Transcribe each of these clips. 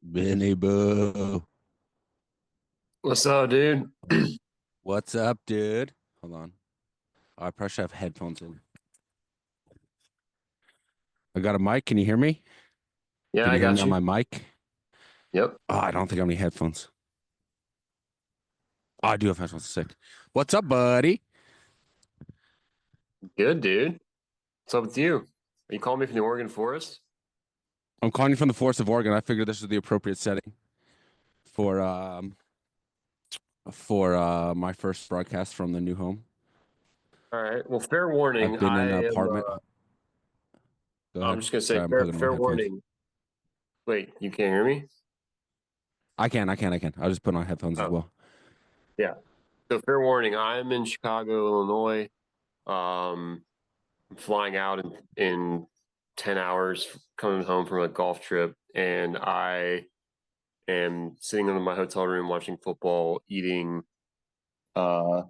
Benny Boo. What's up, dude? What's up, dude? Hold on. Oh, I probably should have headphones in. I got a mic. Can you hear me? Yeah, Can I you hear me got on you. my mic? Yep. Oh, I don't think I have any headphones. Oh, I do have headphones. Sick. What's up, buddy? Good, dude. What's up with you? Are you calling me from the Oregon Forest? I'm calling you from the Forest of Oregon. I figured this was the appropriate setting for my first broadcast from the new home. All right. Well, fair warning. I've been in an I am. apartment. Go I'm ahead. just gonna say Sorry, I'm fair plugging in my fair headphones. warning. Wait, you can't hear me? I can. I'll just put on headphones as Oh, well. yeah. So fair warning. I'm in Chicago, Illinois. I'm flying out in 10 hours, coming home from a golf trip, and I am sitting in my hotel room watching football, eating. I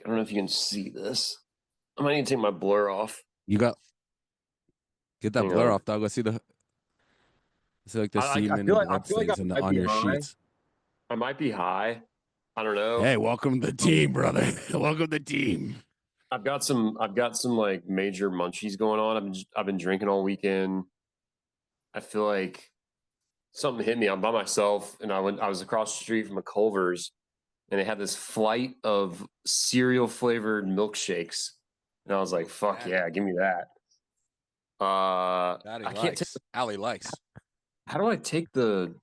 don't know if you can see this. I might need to take my blur off. You got Get that Hang blur on. off, dog. Let's see like the I semen feel and like blood I stains might on be your high. sheets. I might be high. I don't know. Hey, welcome to the team, brother. Welcome to the team. I've got some like major munchies going on. I've been drinking all weekend. I feel like something hit me. I'm by myself, and I was across the street from a Culver's, and they had this flight of cereal flavored milkshakes, and I was like, "Fuck Daddy. yeah, give me that." Daddy I can't take. likes. Allie likes. How do I take the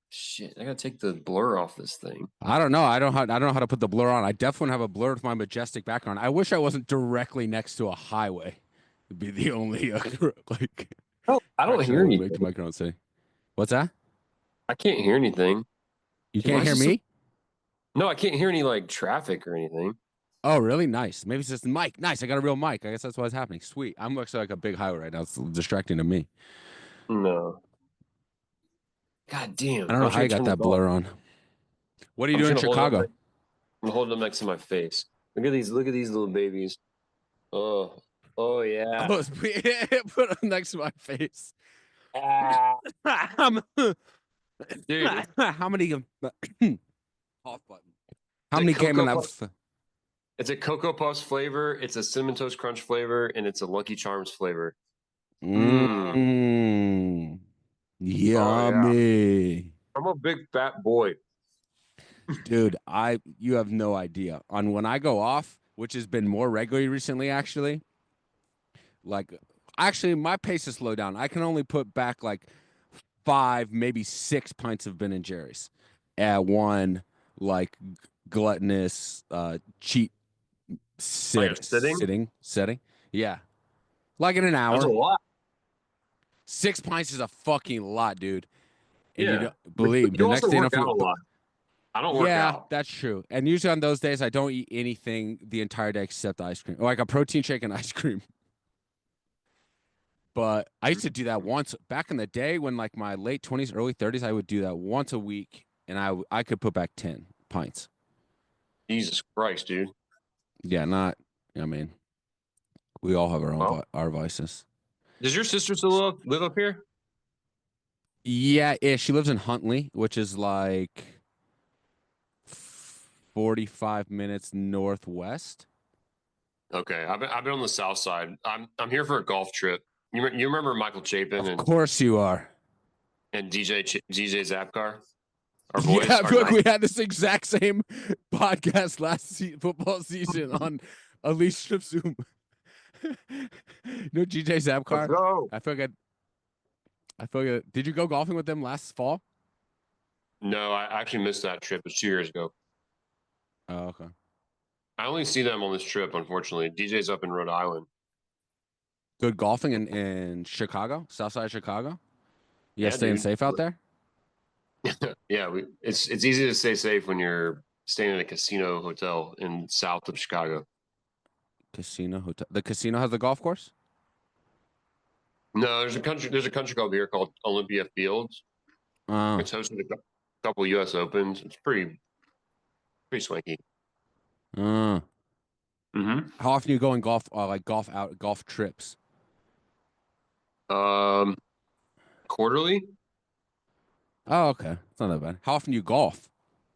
shit? I gotta take the blur off this thing. I don't know. I don't know how to put the blur on. I definitely have a blur with my majestic background. I wish I wasn't directly next to a highway. It'd be the only like Oh, I don't correction I hear would make to anything. my current city. What's that? I can't hear anything. You Why can't is hear this so? me? No, I can't hear any like traffic or anything. Oh, really? Nice. Maybe it's just the mic. Nice. I got a real mic. I guess that's what's happening. Sweet. I'm actually like a big highway right now. It's distracting to me. No. God I damn. don't I know wish how I you could got turn this that off. blur on. What are you I'm doing trying in to hold it up. Chicago? I'm holding it next to my face. Look at these little babies. Oh, oh yeah. Oh, put it next to my face. Ah, How dude, how many off button? it's How a many came in that? it's a Cocoa Puffs flavor, it's a Cinnamon Toast Crunch flavor, and it's a Lucky Charms flavor. Mmm. Mm, Oh yeah. yummy. I'm a big fat boy. Dude, you have no idea. On when I go off, which has been more regularly recently, like actually my pace is slowed down. I can only put back like five, maybe 6 pints of Ben and Jerry's at one like gluttonous cheat Oh, you're sitting? setting. Yeah. Like in an That's a hour. lot. 6 pints is a fucking lot, dude. And you Yeah. don't But believe you the next also day I work don't feel out a lot. I don't work yeah, out. that's true. And usually on those days I don't eat anything the entire day except ice cream. Or like a protein shake and ice cream. But I used to do that once back in the day when like my late 20s, early 30s, I would do that once a week and I could put back 10 pints. Jesus Christ, dude. Yeah, not I mean, we all have Well, our vices. does your sister still live up here? Yeah, she lives in Huntley, which is like 45 minutes northwest. Okay, I've been on the south side. I'm here for a golf trip. You remember Michael Chapin Of and course you are. DJ Zapkar, our Yeah, boys, I our feel like night. we had this exact same podcast football season on Elite Strip Zoom. No GJ Let's Zabkar. go. I feel like did you go golfing with them last fall? No, I actually missed that trip. It was 2 years ago. Oh, okay. I only see them on this trip, unfortunately. DJ's up in Rhode Island. Good golfing in Chicago, South Side of Chicago. You guys Yeah, staying dude. safe out there? Yeah, it's easy to stay safe when you're staying in a casino hotel in south of Chicago. Casino hotel. The casino has the golf course. No, there's a country club here called Olympia Fields. Oh, It's hosted a couple U.S. Opens. It's pretty swanky. oh. Hmm. How often you go in golf? Like golf trips? Um, Quarterly. Oh, okay. It's not that bad. How often do you golf?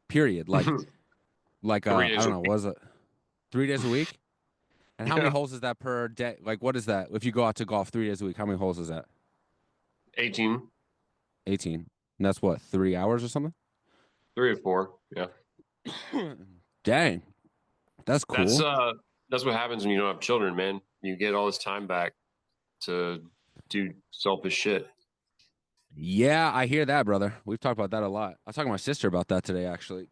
Period. Three I days a don't know, was it 3 days a week? And how many Yeah, holes is that per day? Like, what is that? If you go out to golf 3 days a week, how many holes is that? 18, 18. And that's what, 3 hours or something? 3 or 4. Yeah, Dang, that's that's cool. that's what happens when you don't have children, man. You get all this time back to do selfish shit. Yeah, I hear that, brother. We've talked about that a lot. I was talking to my sister about that today, actually.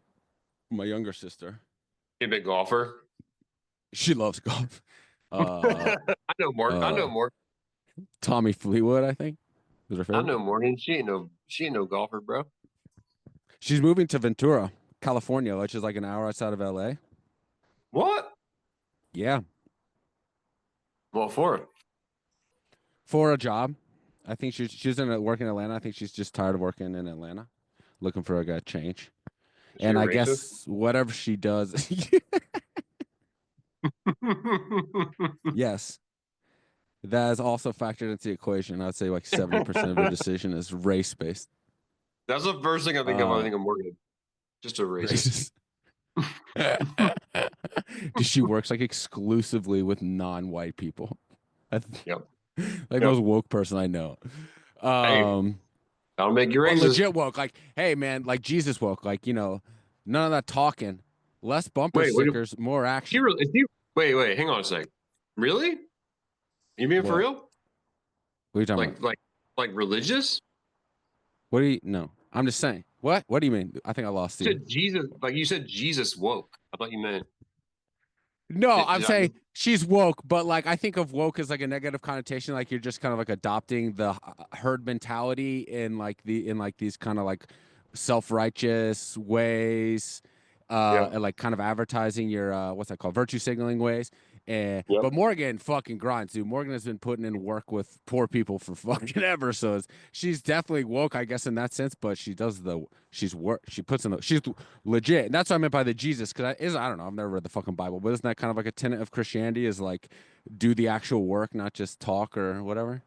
My younger sister. You a big golfer? She loves golf. Uh, I know more. I know uh, more. Tommy Fleetwood, I think, was her I favorite. know Morgan. She ain't no golfer, bro. She's moving to Ventura, California, which is like an hour outside of LA. What? Yeah, Well, for it. for a job. I think she's in working in Atlanta. I think she's just tired of working in Atlanta, looking for a good change. Is she a And I racist? guess whatever she does, yes, that is also factored into the equation. I'd say like 70% of her decision is race based. That's the first thing I think of when I Uh, think of Morgan. Just a racist. racist. She works like exclusively with non-white people. Yep. Like Yep. most woke person I know. Hey, Um, that'll make you but racist. legit woke. Like, hey man, like Jesus woke. Like, none of that talking. Less bumper Wait. stickers, more Is he, action. is he, wait, hang on a sec. Really? You mean for What? real? What are you talking about? Like religious? What do you? No, I'm just saying. What? What do you mean? I think I lost You you. said Jesus, like you said Jesus woke. I thought you meant No, I'm did I saying she's woke, but like I think of woke as like a negative connotation, like you're just kind of like adopting the herd mentality in like these kind of like self-righteous ways, Yep. and like kind of advertising your what's that called? Virtue signaling ways. And Yep. but Morgan fucking grinds, dude. Morgan has been putting in work with poor people for fucking ever, so she's definitely woke, I guess, in that sense. But she's work. She puts in the she's legit. And that's what I meant by the Jesus, because I don't know. I've never read the fucking Bible, but isn't that kind of like a tenet of Christianity? Is like do the actual work, not just talk or whatever.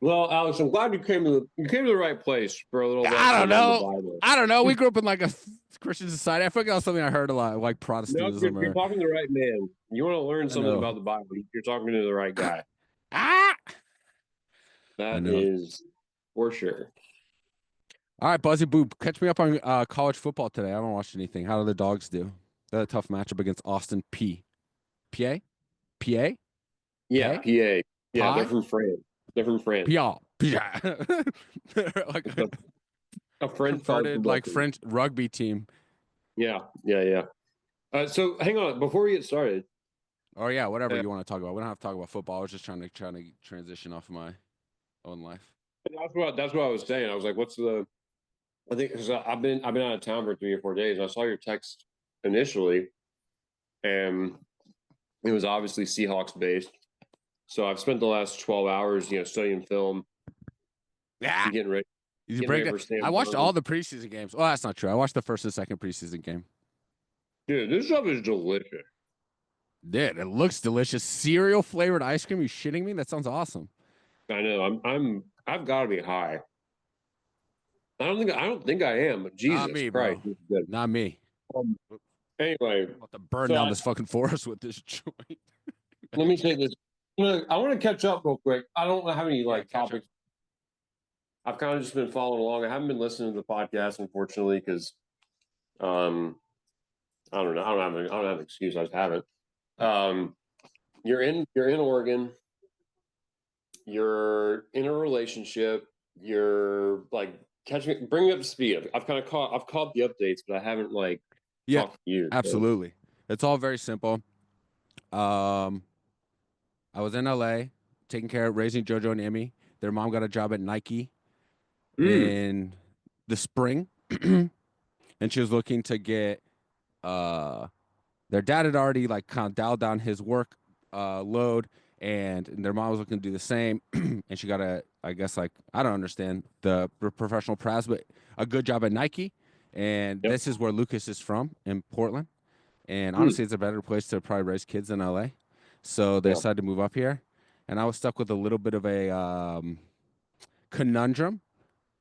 Well, Alex, I'm glad you came to the right place for a little I don't lesson on the know. Bible. I don't know. We grew up in like a Christian society. I feel like that was something I heard a lot, like No, Protestantism you're or talking to the right man. You want to learn I something know. about the Bible. You're talking to the right guy. Ah, I That know. is for sure. All right, Buzzy Boo, catch me up on college football today. I haven't watched anything. How do the dogs do? They had a tough matchup against Austin P. PA? PA? Yeah, Pay? PA. Yeah, they're Pie? from France. They're from France. PA. PA. Like It's a French college converted football like team. French rugby team. Yeah. So hang on before we get started. Or yeah, whatever Uh, you want to talk about. We don't have to talk about football. I was just trying to transition off of my own life. that's what I was saying. I was like, "What's the?" I think because I've been out of town for 3 or 4 days. And I saw your text initially, and it was obviously Seahawks based. So I've spent the last 12 hours, studying film, Yeah. getting ready, You getting break ready it. for Sam I watched Darnold. all the preseason games. Well, that's not true. I watched the first and second preseason game. Dude, this stuff is delicious. Dude, it looks delicious. Cereal flavored ice cream. You shitting me? That sounds awesome. I know. I've got to be high. I don't think I am, but Not Jesus me, Christ, bro. this is good. Not me. Um, anyway, I'm about to burn so down this fucking forest with this joint. let me say this. I want to catch up real quick. I don't have any Yeah, like catch up. topics. I've kind of just been following along. I haven't been listening to the podcast, unfortunately, because um, I don't know. I don't have an excuse. I just haven't. Um, you're in Oregon. You're in a relationship. You're like bring me up to speed. I've caught the updates, but I haven't like Yeah, talked to you. So. absolutely. It's all very simple. Um, I was in LA taking care of raising JoJo and Emmy. Their mom got a job at Nike Mm, in the spring, and she was looking to get uh their dad had already like kind of dialed down his work load, and their mom was looking to do the same. And she got I guess like I don't understand the professional press, but a good job at Nike. And yep. this is where Lucas is from in Portland. And Mm, honestly, it's a better place to probably raise kids in LA. So they yeah. decided to move up here. And I was stuck with a little bit of a conundrum.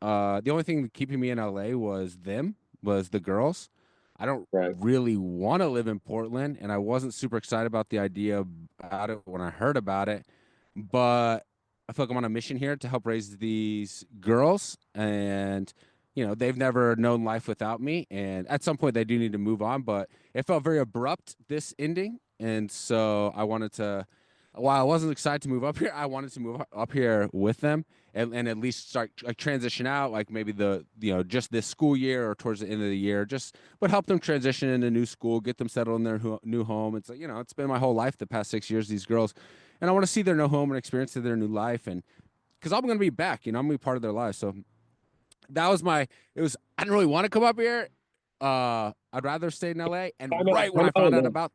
The only thing keeping me in LA was the girls. I don't Right. really want to live in Portland, and I wasn't super excited about the idea about it when I heard about it. But I feel like I'm on a mission here to help raise these girls, and they've never known life without me. And at some point, they do need to move on, but it felt very abrupt this ending, and so I wanted to. While I wasn't excited to move up here, I wanted to move up here with them and at least start like transition out, like maybe just this school year or towards the end of the year, just but help them transition into new school, get them settled in their new home. It's like it's been my whole life the past 6 years, these girls, and I want to see their new home and experience their new life, and because I'm gonna be back, I'm gonna be part of their lives. So that was my. It was I didn't really want to come up here. I'd rather stay in LA, and right when Time I out found on out that. about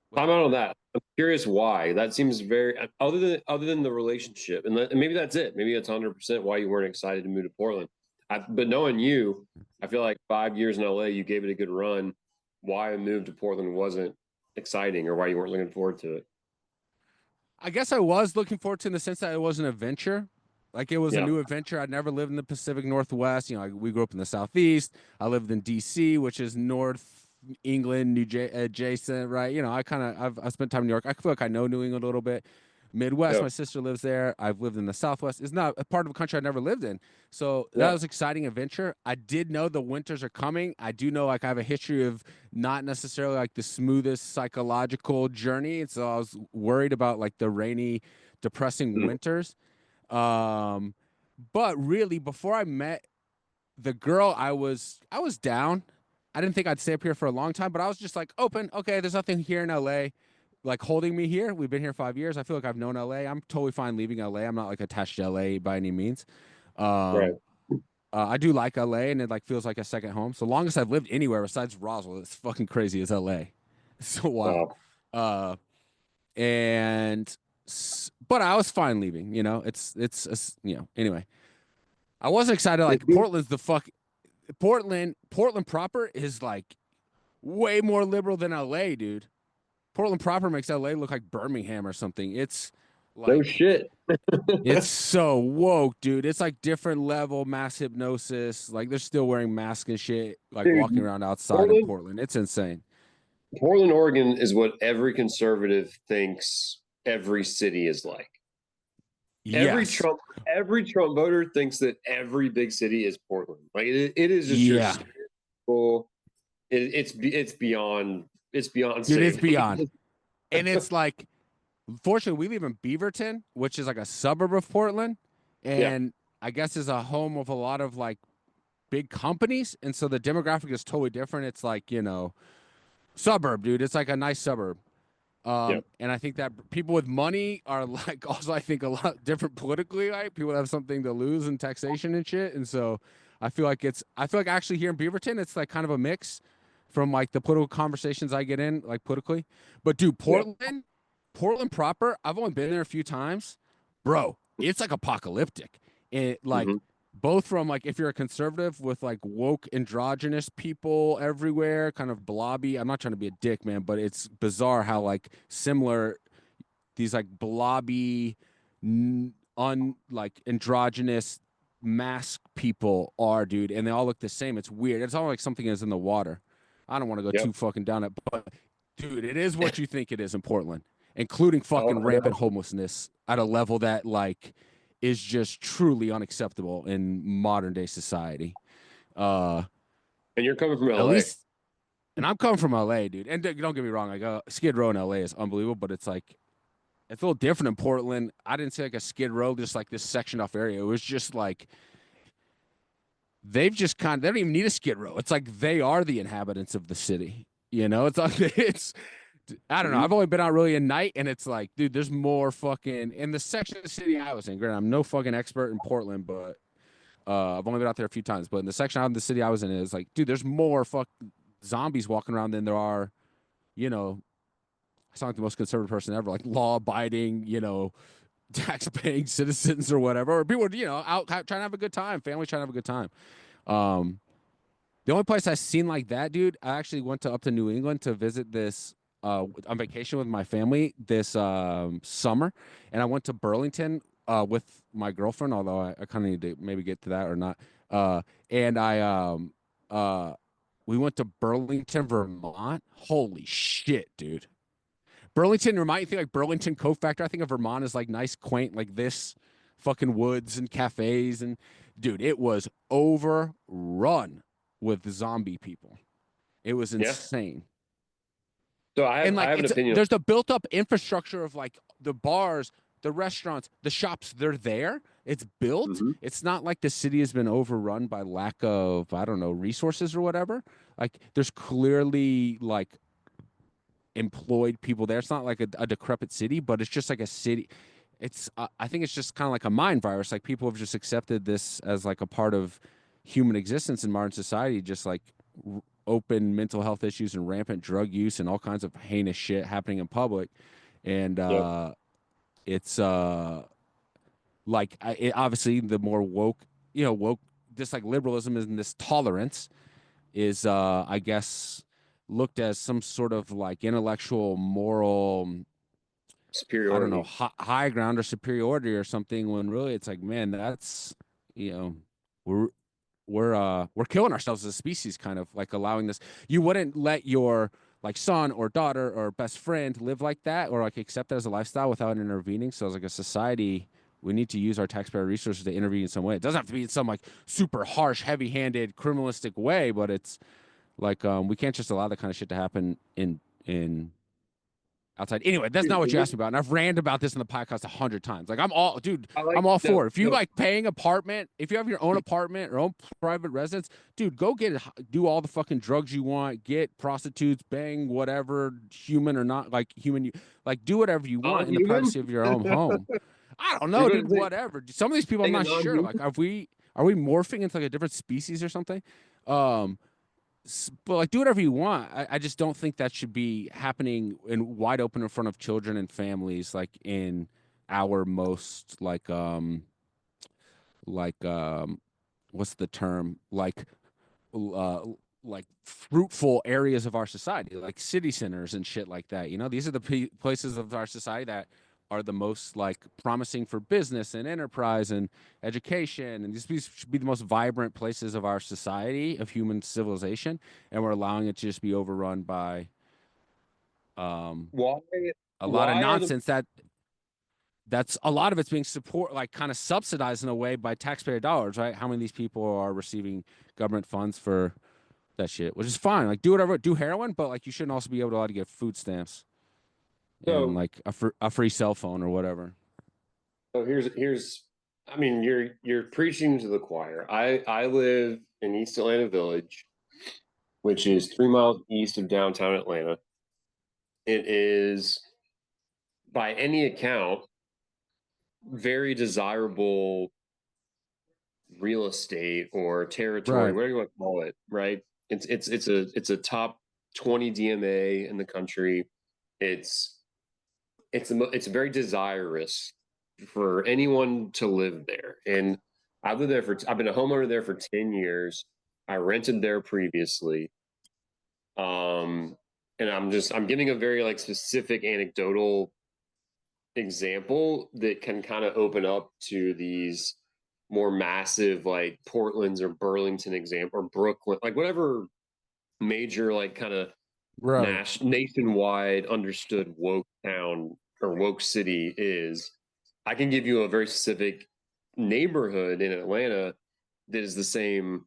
what's Time that. out on that. I'm curious why. That seems very other than the relationship, and maybe that's it. Maybe that's 100% why you weren't excited to move to Portland. But knowing you, I feel like 5 years in LA, you gave it a good run. Why a move to Portland wasn't exciting, or why you weren't looking forward to it? I guess I was looking forward to in the sense that it was an adventure. Like it was a Yeah, new adventure. I'd never lived in the Pacific Northwest. We grew up in the Southeast. I lived in DC, which is North England, adjacent, right? I spent time in New York. I feel like I know New England a little bit. Midwest, yeah, my sister lives there. I've lived in the Southwest. It's not a part of a country I never lived in. So that yeah. was exciting adventure. I did know the winters are coming. I do know like I have a history of not necessarily like the smoothest psychological journey. And so I was worried about like the rainy, depressing Mm. winters. Um, but really, before I met the girl, I was down. I didn't think I'd stay up here for a long time, but I was just like open. Okay, there's nothing here in LA like holding me here. We've been here 5 years. I feel like I've known LA. I'm totally fine leaving LA. I'm not like attached to LA by any means. Right. Um, I do like LA, and it like feels like a second home. So longest I've lived anywhere besides Roswell, it's fucking crazy as LA. It's so wild. Wow. Uh, and but I was fine leaving. Anyway. I wasn't excited. Did Like you? Portland proper is like way more liberal than LA, dude. Portland proper makes LA look like Birmingham or something. It's No like shit. it's so woke, dude. It's like different level mass hypnosis. Like they're still wearing masks and shit, like walking Dude, around outside in Portland, Portland. It's insane. Portland, Oregon is what every conservative thinks every city is like. Every Yes. Trump, every Trump voter thinks that every big city is Portland. Like it is just your Yeah. stereotypical. It's beyond Dude, it's safe. beyond. And it's like fortunately, we live in Beaverton, which is like a suburb of Portland, Yeah, and I guess is a home of a lot of like big companies, and so the demographic is totally different. It's like suburb, dude. It's like a nice suburb. yeah, And I think that people with money are like also I think a lot different politically. Like people have something to lose in taxation and shit, and so I feel like actually here in Beaverton, it's like kind of a mix from like the political conversations I get in, like politically. But dude, yeah. Portland proper, I've only been there a few times, bro. It's like apocalyptic. It like Hmm. both from like if you're a conservative with like woke androgynous people everywhere, kind of blobby. I'm not trying to be a dick, man, but it's bizarre how like similar these like blobby, like androgynous mask people are, dude, and they all look the same. It's weird. It's all like something is in the water. I don't want to go Yep. too fucking down it, but dude, it is what you think it is in Portland, including Oh, fucking I rampant know. homelessness at a level that like is just truly unacceptable in modern day society. Uh, And you're coming from at LA. least, and I'm coming from LA, dude. And don't get me wrong, like Skid Row in LA is unbelievable, but it's a little different in Portland. I didn't see like a Skid Row, just like this sectioned off area. It was just like they don't even need a Skid Row. It's like they are the inhabitants of the city. It's like it's I don't know. Mhm. I've only been out really at night, and it's like, dude, there's more fucking in the section of the city I was in. Granted, I'm no fucking expert in Portland, but I've only been out there a few times. But in the section out of the city I was in, it's like, dude, there's more fuck zombies walking around than there are, you know. I sound like the most conservative person ever, like law abiding, tax-paying citizens or whatever, or people, out trying to have a good time, family trying to have a good time. Um, the only place I've seen like that, dude, I actually went up to New England to visit this on vacation with my family this summer, and I went to Burlington with my girlfriend, although I kind of need to maybe get to that or not. And I we went to Burlington, Vermont. Holy shit, dude. Burlington, remind you think like Burlington Coat Factory. I think of Vermont as like nice, quaint, like this fucking woods and cafes. And dude, it was overrun with zombie people. It was Yeah. insane. So And I like have an opinion. there's the built up infrastructure of like the bars, the restaurants, the shops, they're there. It's built. Mhm. It's not like the city has been overrun by lack of, I don't know, resources or whatever. Like there's clearly like employed people there. It's not like a decrepit city, but it's just like a city. It's I think it's just kind of like a mind virus. Like people have just accepted this as like a part of human existence in modern society. Just like open mental health issues and rampant drug use and all kinds of heinous shit happening in public, and Yep. it's like obviously the more woke, woke, this like liberalism and this tolerance is I guess looked as some sort of like intellectual moral, I don't know, Superiority. high ground or superiority or something, when really it's like, man, that's, you know, we're we're killing ourselves as a species, kind of like allowing this. You wouldn't let your like son or daughter or best friend live like that or like accept that as a lifestyle without intervening. So as like a society, we need to use our taxpayer resources to intervene in some way. It doesn't have to be in some like super harsh, heavy-handed, criminalistic way, but it's like we can't just allow that kind of shit to happen in outside. Anyway, that's not what you asked me about. And I've ranted about this in the podcast 100 times. Like I'm all, dude, I like I'm all no for it. If you no. like paying apartment, if you have your own apartment or own private residence, dude, go do all the fucking drugs you want, get prostitutes, bang whatever, human or not like human, like do whatever you want in the Non-human. privacy of your own home. I don't You're know, going dude. to say Whatever. Some of these people, I'm thing a not sure. non-human? Like, are we morphing into like a different species or something? Um, but like do whatever you want. I just don't think that should be happening in wide open in front of children and families, like in our most like what's the term, uh like fruitful areas of our society, like city centers and shit like that. These are the places of our society that are the most like promising for business and enterprise and education, and these should be the most vibrant places of our society, of human civilization, and we're allowing it to just be overrun by um Why a lot of why are the nonsense that's a lot of it's being support like kind of subsidized in a way by taxpayer dollars, right? How many of these people are receiving government funds for that shit, which is fine. Like, do whatever, do heroin, but like, you shouldn't also be able to allow to get food stamps and so like a free cell phone or whatever. so here's I mean you're preaching to the choir. I live in East Atlanta Village, which is 3 miles east of downtown Atlanta. It is, by any account, very desirable real estate or territory, Right. whatever you want to call it, right? It's a top 20 DMA in the country. It's it's very desirous for anyone to live there. And I've been a homeowner there for 10 years. I rented there previously. Um and I'm giving a very like specific anecdotal example that can kind of open up to these more massive like Portland's or Burlington example or Brooklyn, like whatever major like kind of Right. nationwide understood woke town or woke city is. I can give you a very specific neighborhood in Atlanta that is the same.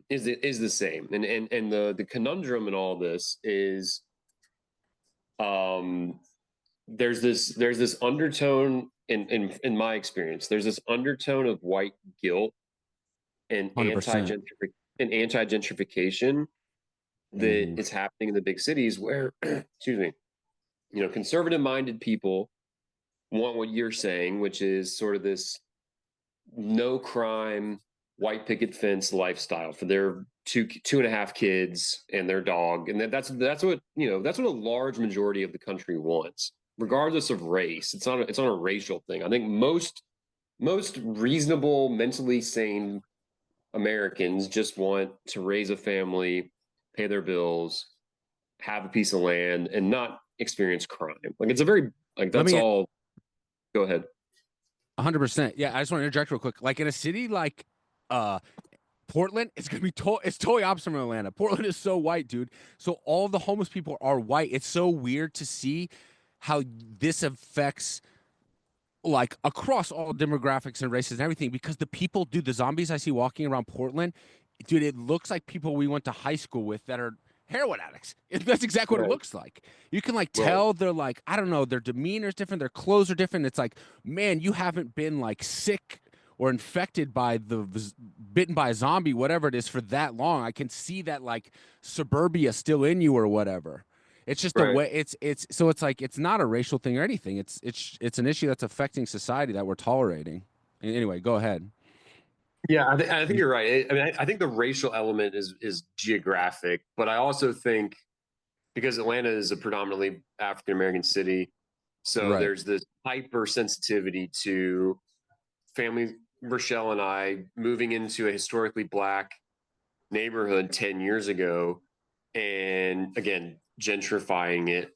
Is the same, and the conundrum in all this is, um, there's this undertone in my experience. There's this undertone of white guilt and 100%. anti gentrification that Hmm. is happening in the big cities where, excuse me, conservative minded people want what you're saying, which is sort of this no crime, white picket fence lifestyle for their two and a half kids and their dog, and that's what that's what a large majority of the country wants, regardless of race. It's not a racial thing. I think most reasonable, mentally sane Americans just want to raise a family, pay their bills, have a piece of land, and not experience crime. Like it's a very like Let that's me all. Go ahead. 100%. Yeah, I just want to interject real quick. Like in a city like uh Portland, it's gonna be it's totally opposite from Atlanta. Portland is so white, dude. So all the homeless people are white. It's so weird to see how this affects like across all demographics and races and everything because the people, dude, the zombies I see walking around Portland, dude, it looks like people we went to high school with that are heroin addicts. That's exactly what it Right. looks like. You can like Right. tell they're like, I don't know, their demeanor's different, their clothes are different. It's like, man, you haven't been like sick or infected by bitten by a zombie, whatever it is, for that long. I can see that like suburbia still in you or whatever. It's just the Right. way it's so it's like it's not a racial thing or anything. It's an issue that's affecting society that we're tolerating. Anyway, go ahead. Yeah, I think you're right. I mean, I think the racial element is geographic, but I also think because Atlanta is a predominantly African American city, so Right. there's this hypersensitivity to family. Rochelle and I moving into a historically black neighborhood 10 years ago, and again gentrifying it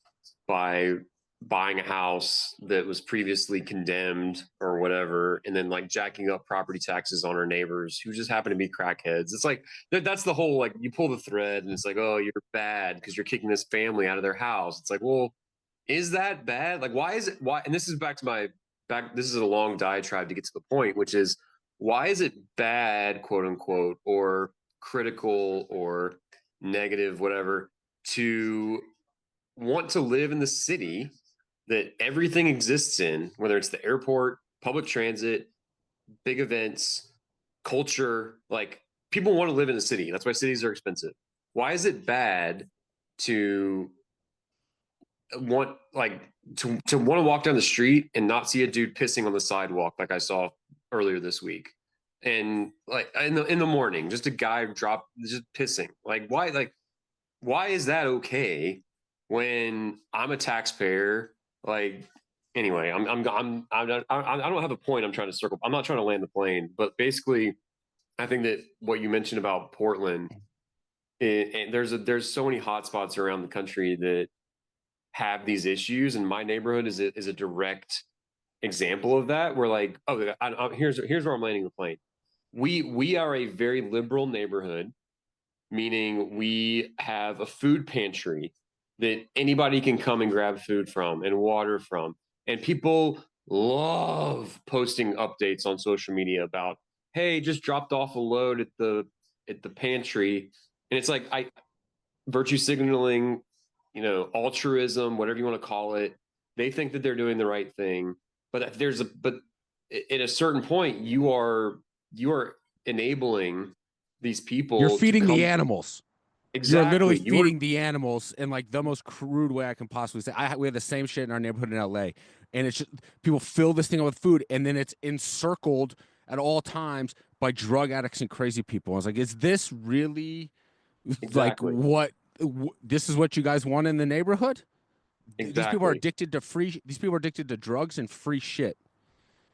by buying a house that was previously condemned or whatever, and then like jacking up property taxes on our neighbors who just happen to be crackheads. It's like that's the whole, like, you pull the thread and it's like, oh, you're bad because you're kicking this family out of their house. It's like, well, is that bad? Like, why is it, why, and this is back to my back, this is a long diatribe to get to the point, which is, why is it bad, quote unquote, or critical or negative, whatever, to want to live in the city that everything exists in, whether it's the airport, public transit, big events, culture? Like, people want to live in the city. That's why cities are expensive. Why is it bad to want, like, to want to walk down the street and not see a dude pissing on the sidewalk like I saw earlier this week? And like in the morning, just a guy drop just pissing. Like, why? Like, why is that okay when I'm a taxpayer? Like, anyway, I don't have a point I'm trying to circle. I'm not trying to land the plane, but basically, I think that what you mentioned about Portland, and there's so many hotspots around the country that have these issues, and my neighborhood is a direct example of that. Where, like, oh, here's where I'm landing the plane. We are a very liberal neighborhood, meaning we have a food pantry that anybody can come and grab food from and water from. And people love posting updates on social media about, hey, just dropped off a load at the pantry. And it's like, I virtue signaling, altruism, whatever you want to call it. They think that they're doing the right thing, but at a certain point, you are enabling these You're people to feeding the come. animals. You're literally Exactly. You are. feeding the animals in like the most crude way I can possibly say. We have the same shit in our neighborhood in LA, and it's just people fill this thing up with food, and then it's encircled at all times by drug addicts and crazy people. I was like, is this really like Exactly. what? This is what you guys want in the neighborhood? These people are Exactly. addicted to free. These people are addicted to drugs and free shit.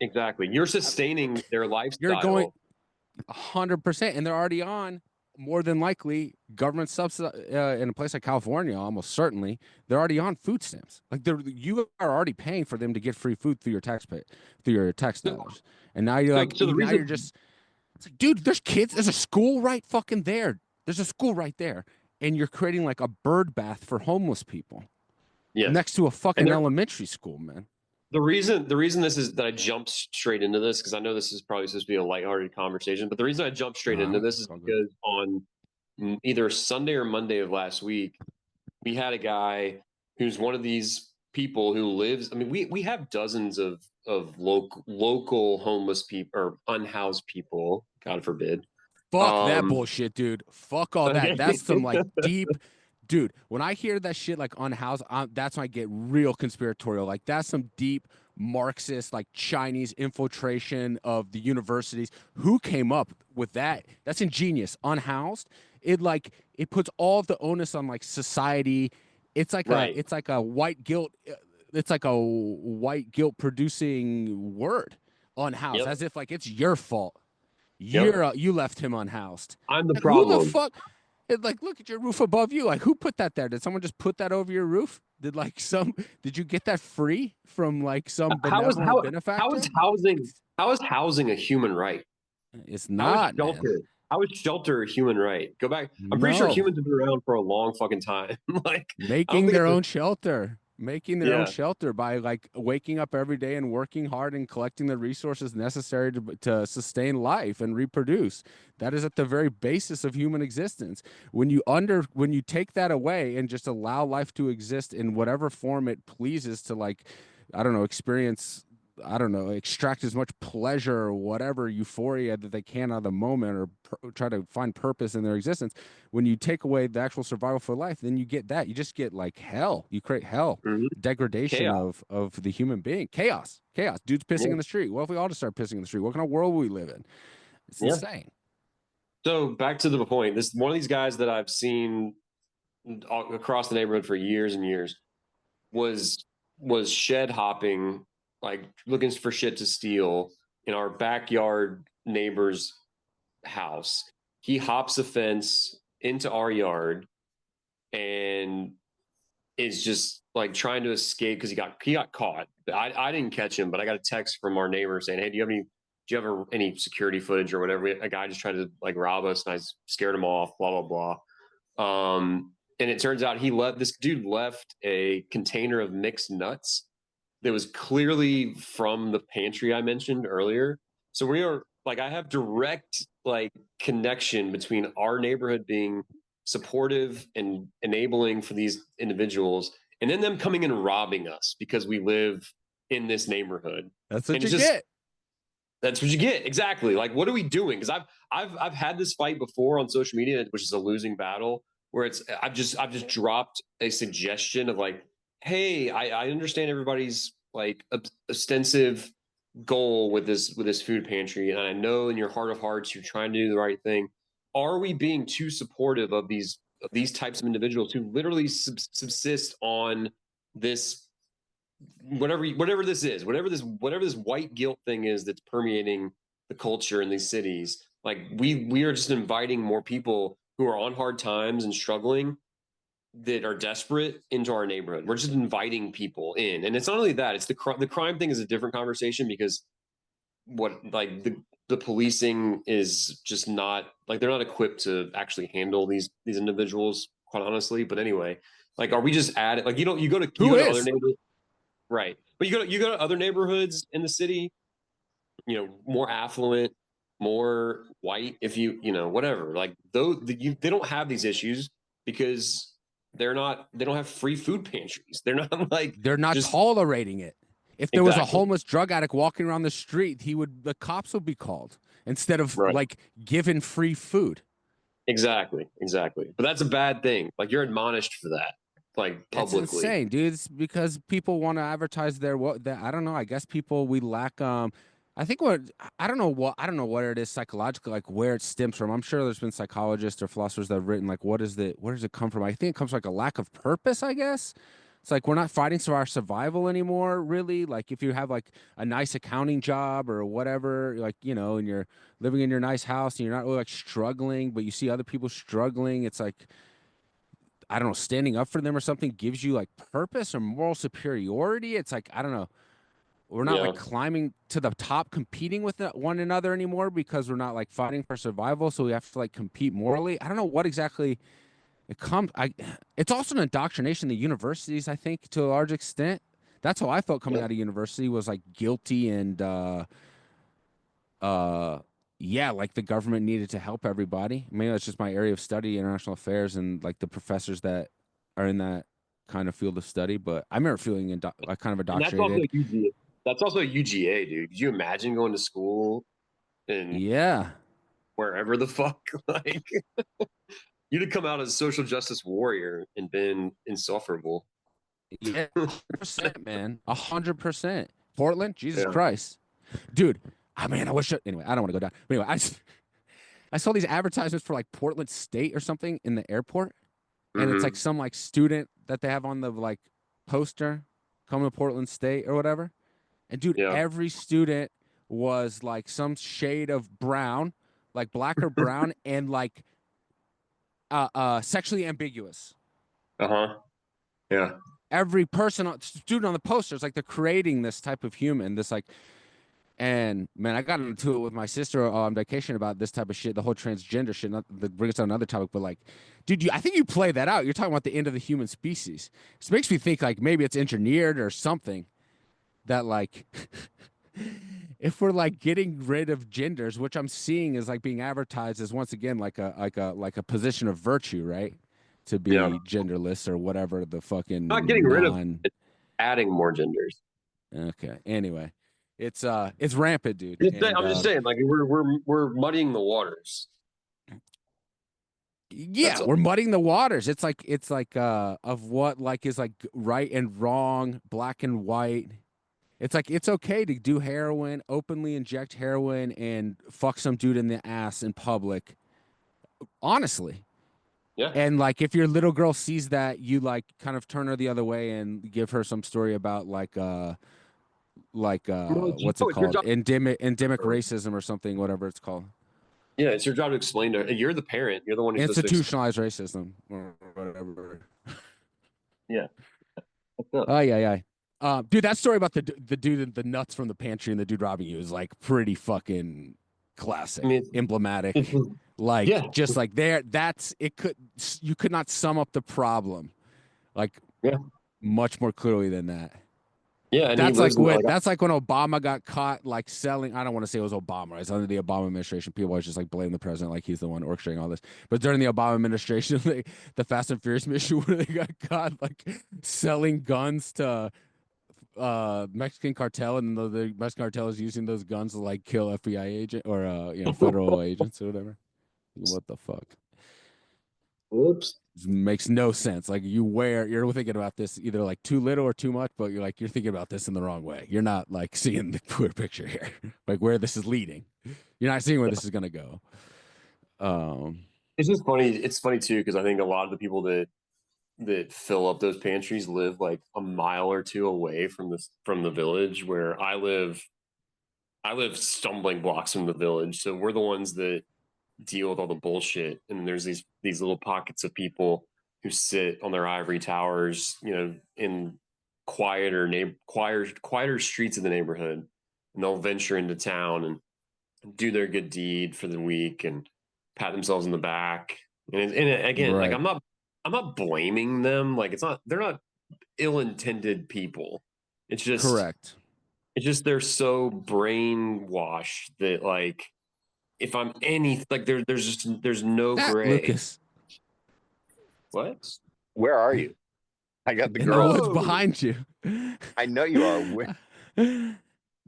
Exactly. You're sustaining their You're going lifestyle. 100%, and they're already on more than likely government subsidy in a place like California. Almost certainly, they're already on food stamps. Like you are already paying for them to get free food through through your tax So, dollars. And now you're like, so the now you're reason, just, it's like, dude, there's kids. There's a school right fucking there. There's a school right there, and you're creating like a bird bath for homeless people yes, next to a and fucking elementary school, man. the reason this is that I jumped straight into this, because I know this is probably supposed to be a lighthearted conversation, but the reason I jumped straight into this is It's all good. because on either Sunday or Monday of last week, we had a guy who's one of these people who lives. I mean, we have dozens of local homeless people or unhoused people, God forbid. Fuck that Um, bullshit, dude. Fuck all that. okay. That's some like deep, dude. When I hear that shit like unhoused, that's when I get real conspiratorial. Like that's some deep Marxist, like Chinese infiltration of the universities. Who came up with that? That's ingenious. Unhoused. It puts all of the onus on like society. Right. It's like a white guilt. It's like a white guilt producing word. Unhoused, Yep. as if like it's your fault. Yep. You left him unhoused. I'm the Like, who the problem. fuck? Like, look at your roof above you. Like, who put that there? Did someone just put that over your roof? Did you get that free from like some How is benevolent benefactor? how is housing a human right? It's How is not, man. shelter? How is shelter a human right? Go back. I'm pretty sure No. humans have been around for a long fucking time. Like, I don't Making think their it's own shelter. Making their own yeah. shelter by like waking up every day and working hard and collecting the resources necessary to sustain life and reproduce. That is at the very basis of human existence. When you take that away and just allow life to exist in whatever form it pleases to, like, I don't know, experience, I don't know, extract as much pleasure or whatever euphoria that they can out of the moment, or try to find purpose in their existence. When you take away the actual survival for life, then you get that. You just get like hell. You create hell, Mhm. degradation Chaos. of the human being, chaos, chaos. Dudes pissing Yeah. in the street. What if we all just start pissing in the street? What kind of world will we live in? It's Yeah. insane. So back to the point. This one of these guys that I've seen across the neighborhood for years and years was shed hopping, like looking for shit to steal in our backyard neighbor's house. He hops a fence into our yard and is just like trying to escape because he got caught. I didn't catch him, but I got a text from our neighbor saying, "Hey, do you have any security footage or whatever? A guy just tried to like rob us, and I scared him off. Blah blah blah." And it turns out this dude left a container of mixed nuts that was clearly from the pantry I mentioned earlier. So we are like, I have direct like connection between our neighborhood being supportive and enabling for these individuals, and then them coming and robbing us because we live in this neighborhood. That's what And you it's just get. that's what you get. Exactly. Like, what are we doing? Because I've had this fight before on social media, which is a losing battle, where I've just dropped a suggestion of like, hey, I understand everybody's like ostensive goal with this food pantry, and I know in your heart of hearts you're trying to do the right thing. Are we being too supportive of these types of individuals who literally subsist on this whatever this is, whatever this white guilt thing is that's permeating the culture in these cities? Like, we are just inviting more people who are on hard times and struggling, that are desperate, into our neighborhood. We're just inviting people in, and it's not only that; it's the crime thing is a different conversation, because what like the policing is just not like, they're not equipped to actually handle these individuals, quite honestly. But anyway, like, are we just adding, like, you Who go to other is? neighborhoods, right? But you go to other neighborhoods in the city, more affluent, more white, if you know, whatever. Like, they don't have these issues because they don't have free food pantries. They're not like They're not just tolerating it. If there was a exactly, homeless drug addict walking around the street, the cops would be called instead of right. like giving free food. Exactly. But that's a bad thing. Like, you're admonished for that, like, It's publicly. insane, dude. It's because people want to advertise their what that I don't know. I guess people we lack I think what I don't know what it is psychologically, like where it stems from. I'm sure there's been psychologists or philosophers that have written like where does it come from? I think it comes from like a lack of purpose, I guess. It's like we're not fighting for our survival anymore, really. Like if you have like a nice accounting job or whatever, like, and you're living in your nice house and you're not really like struggling, but you see other people struggling, it's like, I don't know, standing up for them or something gives you like purpose or moral superiority. It's like, I don't know. We're not like Yeah. climbing to the top, competing with one another anymore because we're not like fighting for survival. So we have to like compete morally. I don't know what exactly it comes. It's also an indoctrination in the universities, I think, to a large extent. That's how I felt coming Yeah. out of university, was like guilty and uh yeah, like the government needed to help everybody. Maybe that's just my area of study, international affairs, and like the professors that are in that kind of field of study. But I remember feeling like kind of And that's also indoctrinated. UGA. That's also UGA, dude. Could you imagine going to school and Yeah, wherever the fuck? Like, you'd have come out as a social justice warrior and been insufferable. yeah, 100%, man, 100%. Portland, Jesus Yeah. Christ, dude. I mean, I wish. Anyway, I don't want to go down. But anyway, I saw these advertisements for like Portland State or something in the airport, and it's like Mm-hmm. some like student that they have on the like poster coming to Portland State or whatever. And dude, Yeah. every student was like some shade of brown, like black or brown, and like sexually ambiguous. Uh huh. Yeah. every student on the poster is like they're creating this type of human, this like. And man, I got into it with my sister on vacation about this type of shit, the whole transgender shit. Not that brings us on another topic, but like, dude, I think you play that out. You're talking about the end of the human species. This makes me think like maybe it's engineered or something that like, if we're like getting rid of genders, which I'm seeing is like being advertised as once again like a position of virtue, right? To Yeah. be genderless or whatever the Not getting fucking rid of non. it, adding more genders. Okay. Anyway, it's rampant, dude. I'm just saying, like we're muddying the waters. Yeah, That's all. we're muddying the waters. It's like of what like is like right and wrong, black and white. It's like it's okay to do heroin, openly inject heroin and fuck some dude in the ass in public. Honestly. Yeah. And like if your little girl sees that, you like kind of turn her the other way and give her some story about Well, what's it it's your called? job. Endemic racism or something, whatever it's called. Yeah, it's your job to explain to her. You're the parent. You're the one who's supposed to explain. Institutionalized racism or whatever. Yeah. Fucked up. Oh yeah, yeah. Dude, that story about the dude and the nuts from the pantry and the dude robbing you is like pretty fucking I classic, mean, emblematic. it's Like yeah, just like there, that's it. You could not sum up the problem like yeah, much more clearly than that. yeah. And he That's lives like in when like that's like when Obama got caught like selling. I don't want to say it was Obama. It's under the Obama administration. People always just like blame the president like he's the one orchestrating all this. But during the Obama administration, the Fast and Furious mission where they got caught like selling guns to Mexican cartel, and the Mexican cartel is using those guns to like kill FBI agent or federal agents or whatever. What the fuck? whoops. It makes no sense. Like you're thinking about this either like too little or too much, but you're thinking about this in the wrong way. You're not like seeing the clear picture here, like where this is leading. You're not seeing where this is gonna go. Um, It's just funny. It's funny too because I think a lot of the people that fill up those pantries live like a mile or two away from the village where I live. I live stumbling blocks from the village, so we're the ones that deal with all the bullshit. And there's these little pockets of people who sit on their ivory towers, in quieter streets of the neighborhood, and they'll venture into town and do their good deed for the week and pat themselves in the back. Again, like right. I'm not blaming them. Like they're not ill-intended people. It's just Correct. it's just they're so brainwashed that like if I'm any like there's no That gray. Lucas What? Where are you? I got the in the woods girls. Oh, behind you. I know you are.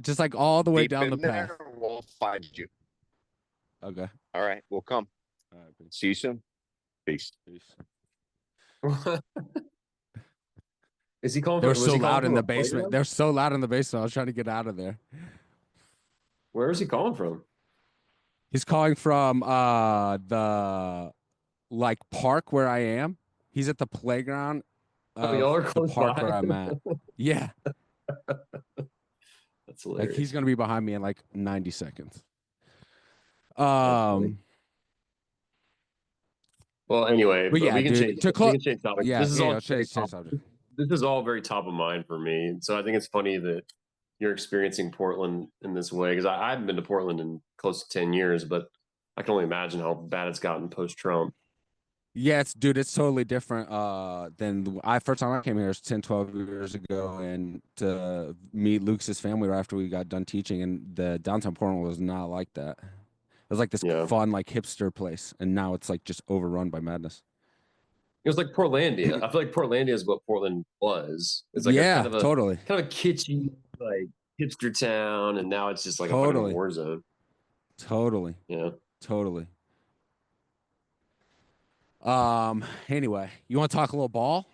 Just like all the way Deep down the in path. there, we'll find you. Okay. All right, we'll come. All right, peace. See you soon. Peace. is he calling? They were Was so he calling loud in from the a basement. playground? They're so loud in the basement. I was trying to get out of there. Where is he calling from? He's calling from the like park where I am. He's at the playground Oh, y'all of are the close park by. where I'm at. Yeah. That's Like hilarious. he's gonna be behind me in like 90 seconds. That's funny. Well, anyway, But yeah, we can dude, change. to We close. can change topics. Yeah, This is yeah, all I'll very change top. subject. This is all very top of mind for me. So I think it's funny that you're experiencing Portland in this way because I haven't been to Portland in close to 10 years, but I can only imagine how bad it's gotten post Trump. Yeah, it's totally different than I first time I came here was 10, 12 years ago, and to meet Luke's family right after we got done teaching, and the downtown Portland was not like that. It was like this Yeah. fun like hipster place, and now it's like just overrun by madness. It was like Portlandia. I feel like Portlandia is what Portland was. It's like a Yeah, totally. kind of a kitschy like hipster town, and now it's just like a fucking Totally. war zone. Totally. Yeah. Totally. Anyway, you want to talk a little ball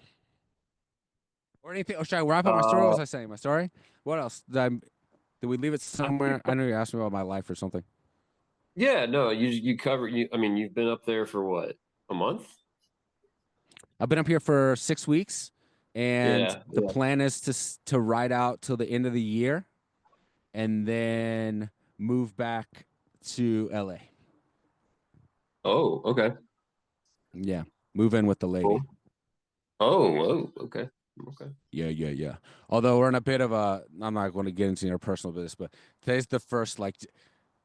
or anything? Or should I wrap up my story? What was I saying? My story? What else? Did we leave it somewhere? I know you asked me about my life or something. Yeah, no, you cover you. I mean, you've been up there for what, a month? I've been up here for 6 weeks, and Yeah, the yeah. plan is to ride out till the end of the year, and then move back to LA. Oh, okay. Yeah, move in with the lady. Cool. Oh, okay. Okay. Yeah. Although we're in a bit of a, I'm not going to get into your personal business, but today's the first, like,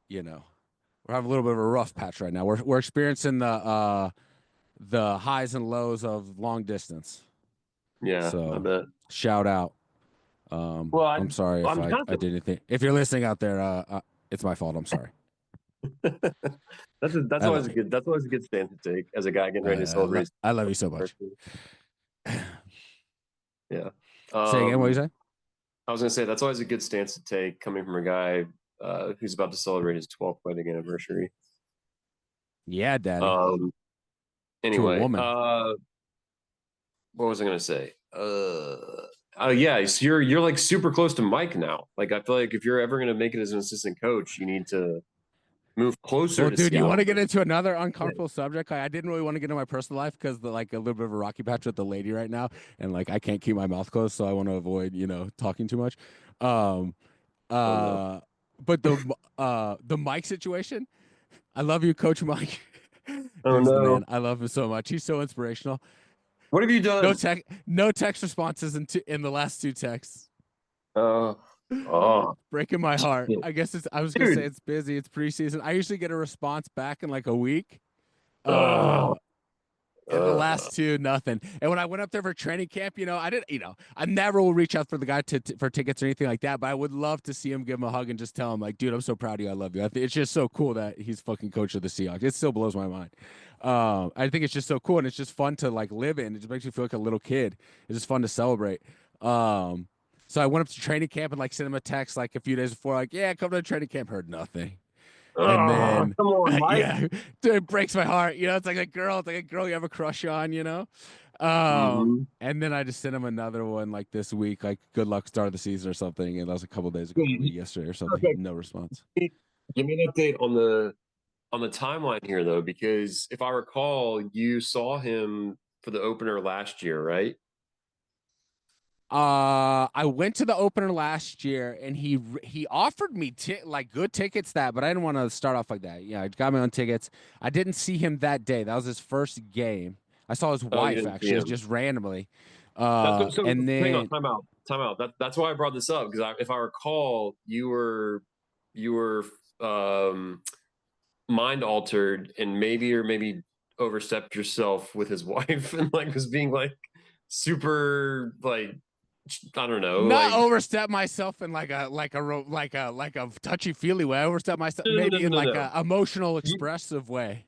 you know, we're having a little bit of a rough patch right now. We're experiencing the highs and lows of long distance. Yeah, I So bet. shout out. Well, I'm sorry if I'm I kind of did anything. If you're listening out there, it's my fault. I'm sorry. that's I always love a you. good stance to take as a guy getting ready to celebrate his I love you so much. birthday. Yeah. Say again. What you say? I was gonna say that's always a good stance to take coming from a guy who's about to celebrate his 12th wedding anniversary. Yeah, daddy. Um. To a Anyway, woman. what was I gonna say? Yeah, so you're like super close to Mike now. Like I feel like if you're ever gonna make it as an assistant coach, you need to move closer Well, to dude, you want Seattle. to get into another uncomfortable subject? Like, I didn't really want to get into my personal life because the like a little bit of a rocky patch with the lady right now, and like I can't keep my mouth closed, so I want to avoid talking too much. Um, Oh no. but the Mike situation, I love you, Coach Mike. Oh Dude's the no. man. I love him so much. He's so inspirational. What have you No done? text responses in the last two texts. Uh, oh, Breaking my heart. shit. I guess I was gonna say Dude. it's busy. It's preseason. I usually get a response back in like a week. Uh, And the uh, last two, nothing. And when I went up there for training camp, I didn't, I never will reach out for the guy for tickets or anything like that. But I would love to see him, give him a hug, and just tell him, like, dude, I'm so proud of you. I love you. I think it's just so cool that he's fucking coach of the Seahawks. It still blows my mind. I think it's just so cool, and it's just fun to like live in. It just makes you feel like a little kid. It's just fun to celebrate. So I went up to training camp and like sent him a text like a few days before, like, yeah, come to the training camp. Heard nothing. And then, come on, Mike. yeah, dude, it breaks my heart. It's like a girl. It's like a girl you have a crush on. Mhm. And then I just sent him another one like this week, like good luck start of the season or something. And that was a couple days ago, maybe yesterday or something. Okay. No response. Give me an update on the timeline here though, because if I recall, you saw him for the opener last year, right? I went to the opener last year, and he offered me like good tickets but I didn't want to start off like that. Yeah, I got my own tickets. I didn't see him that day. That was his first game. I saw his Oh, you wife didn't see actually him. just randomly. That's what, so And hang on, then time out. That's why I brought this up because if I recall, you were mind altered and maybe overstepped yourself with his wife and like was being like super like I don't know not like overstep myself in like a touchy feely way. I overstep myself maybe in like no. a emotional You, expressive way.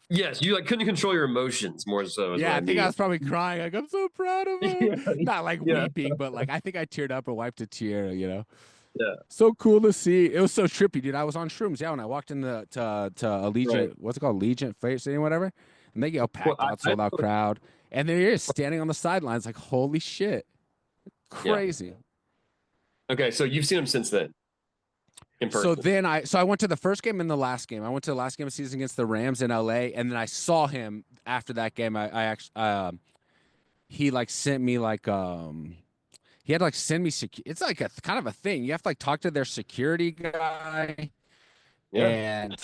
yes, you like couldn't control your emotions more so is what Yeah, I I think I mean. was probably crying. Like, I'm so proud of him. Yeah, Not like yeah, weeping, but like I think I teared up or wiped a tear. yeah. So cool to see. It was so trippy, dude. I was on shrooms, yeah, when I walked in to Right. Allegiant, what's it called? Allegiant Freight Stadium, whatever. And they get Well, packed out, sold out crowd. And then you're just standing on the sidelines, like, holy shit. yeah. Crazy. Okay, so you've seen him since then in So person. then I went to the first game and the last game. I went to the last game of the season against the Rams in LA, and then I saw him after that game. I actually he like sent me like he had to like send me it's like a kind of a thing. You have to like talk to their security guy Yeah. and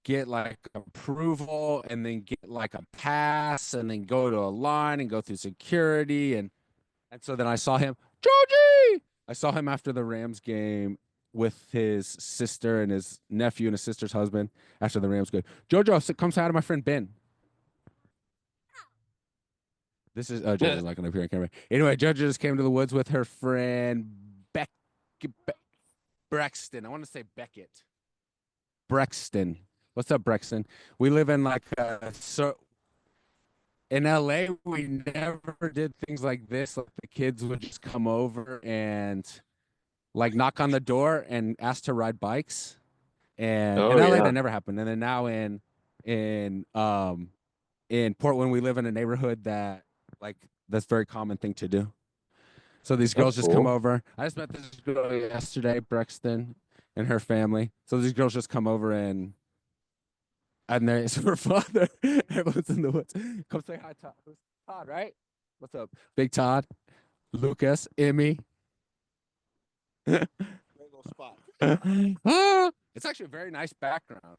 get like approval and then get like a pass and then go to a line and go through security and so then I saw him, Georgie. I saw him after the Rams game with his sister and his nephew and his sister's husband after the Rams game. Jojo, come say hi to my friend Ben. This is Yeah. Jojo's not going to appear on camera. Anyway, Jojo just came to the woods with her friend Brexton. I want to say Beckett. Brexton. What's up, Brexton? We live in like so in LA. We never did things like this. Like the kids would just come over and like knock on the door and ask to ride bikes. And in Oh LA yeah. that never happened. And then now in in Portland we live in a neighborhood that like that's a very common thing to do. So these That's girls just come cool. over. I just met this girl yesterday, Brexton, and her family. So these girls just come over and there's her father. Everyone's in the woods. Come say hi, Todd. Who's Todd, right? What's up? Big Todd, Lucas, Emmy. Great little spot. It's actually a very nice background.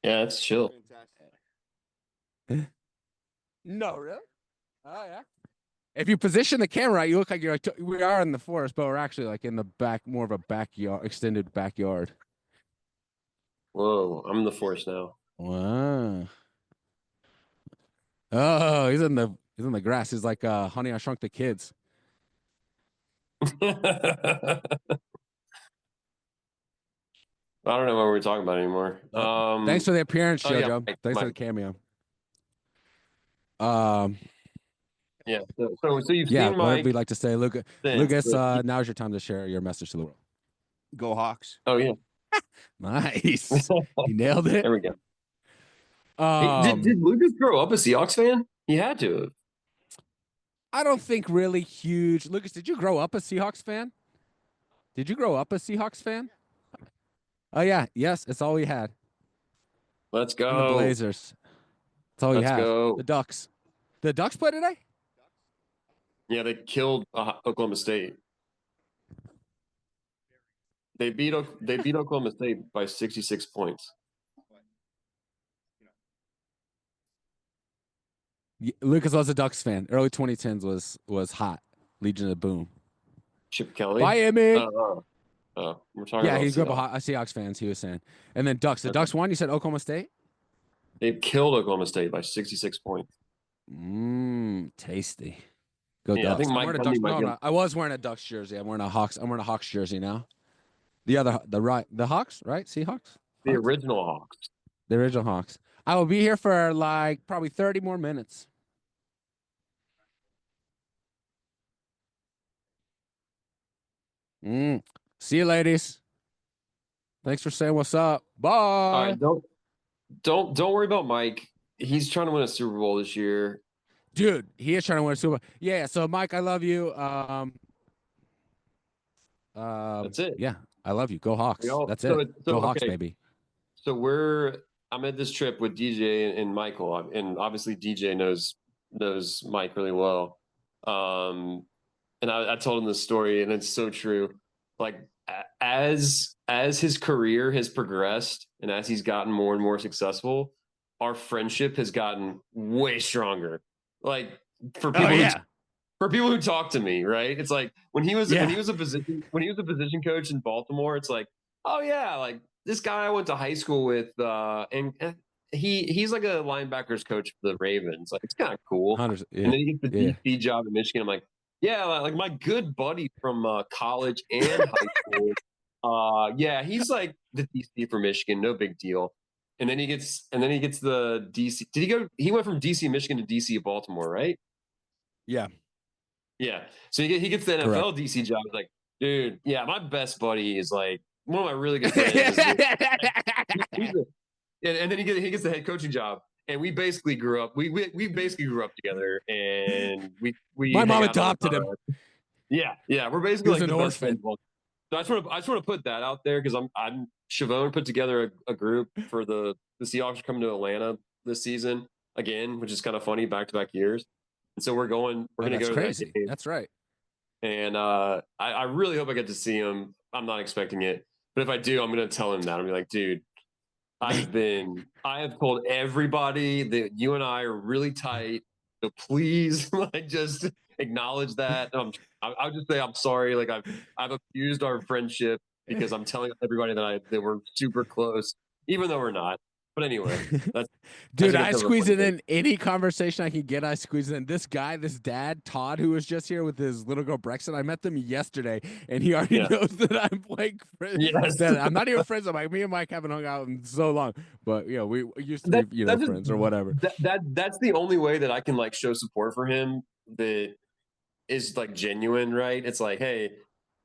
Yeah, it's chill. Fantastic. No, really? Oh, yeah. If you position the camera right, you look like you're like we are in the forest, but we're actually like in the back, more of a backyard, extended backyard. Whoa, I'm in the forest now. Wow. Oh, he's in the grass. He's like Honey, I Shrunk the Kids. I don't know what we're talking about anymore. Thanks for the appearance, Oh yeah, JoJo. Thanks for the Mike. cameo. Yeah. So you've Yeah, seen whatever Mike you'd like to say, since, Lucas. but Now's your time to share your message to the world. Go Hawks. oh yeah, Nice, he nailed it. there we go. Hey, did Lucas grow up a Seahawks fan? He had to have. I don't think really huge. Lucas, did you grow up a Seahawks fan? Did you grow up a Seahawks fan? Oh yeah, yes, it's all we had. Let's And the go. Blazers. That's all we Let's had. go. The Ducks. The Ducks play today? Yeah, they killed Oklahoma State. They beat Oklahoma State by 66 points. Lucas was a Ducks fan. Early 2010s was hot. Legion of Boom. Chip Kelly. Miami. We're talking Yeah, about he grew up Seahawks. a Seahawks fans. He was saying, and then Ducks. The Okay. Ducks won. You said Oklahoma State. They killed Oklahoma State by 66 points. Tasty. Go Yeah, I Ducks. think I'm Mike wearing a Gundy Ducks. might No, be- I'm not. I was wearing a Ducks jersey. I'm wearing a Hawks jersey now. The Hawks, right? Seahawks. The Hawks? original Hawks. The original Hawks. I will be here for like probably 30 more minutes. See you, ladies. Thanks for saying what's up. Bye. All right, don't worry about Mike. He's trying to win a Super Bowl this year. Dude, he is trying to win a Super Bowl. Yeah, so Mike, I love you. That's it. Yeah, I love you. Go Hawks. That's so it. it- so, Go Hawks, okay. baby. So I'm at this trip with DJ and Michael, and obviously DJ knows Mike really well. And I told him this story, and it's so true. Like as his career has progressed, and as he's gotten more and more successful, our friendship has gotten way stronger. Like for people, for people who talk to me, right? It's like when he was a position coach in Baltimore. It's like, oh yeah, like this guy I went to high school with, and he's like a linebackers coach for the Ravens. Like it's kind of cool. And then he gets the DC job in Michigan. I'm like, yeah, like my good buddy from college and high school. Yeah, he's like the DC for Michigan, no big deal. And then he gets the DC. Did he go? He went from DC Michigan to DC Baltimore, right? Yeah. Yeah. So he gets the NFL DC job. He's like, dude, yeah, my best buddy is like one of my really good friends. And then he gets the head coaching job. And we basically grew up. We basically grew up together, and we. My mom adopted him. Yeah, we're basically like an the best orphan. friends. So I just want to put that out there because I'm Chavone put together a group for the Seahawks coming to Atlanta this season again, which is kind of funny, back-to-back years. And so we're going to go to that game. That's right. And I really hope I get to see him. I'm not expecting it, but if I do, I'm going to tell him that. I'm be like, dude, I have told everybody that you and I are really tight. So please, like, just acknowledge that. I'll just say I'm sorry. Like I've abused our friendship because I'm telling everybody that we're super close, even though we're not. But anyway, dude, I squeeze it in any conversation I can get. I squeeze it in. This dad, Todd, who was just here with his little girl Brexton. I met them yesterday, and he already knows that I'm like friends. Yes. I'm not even friends. I'm like, me and Mike haven't hung out in so long, but we used to be, friends or whatever. That's the only way that I can like show support for him that is like genuine, right? It's like, hey,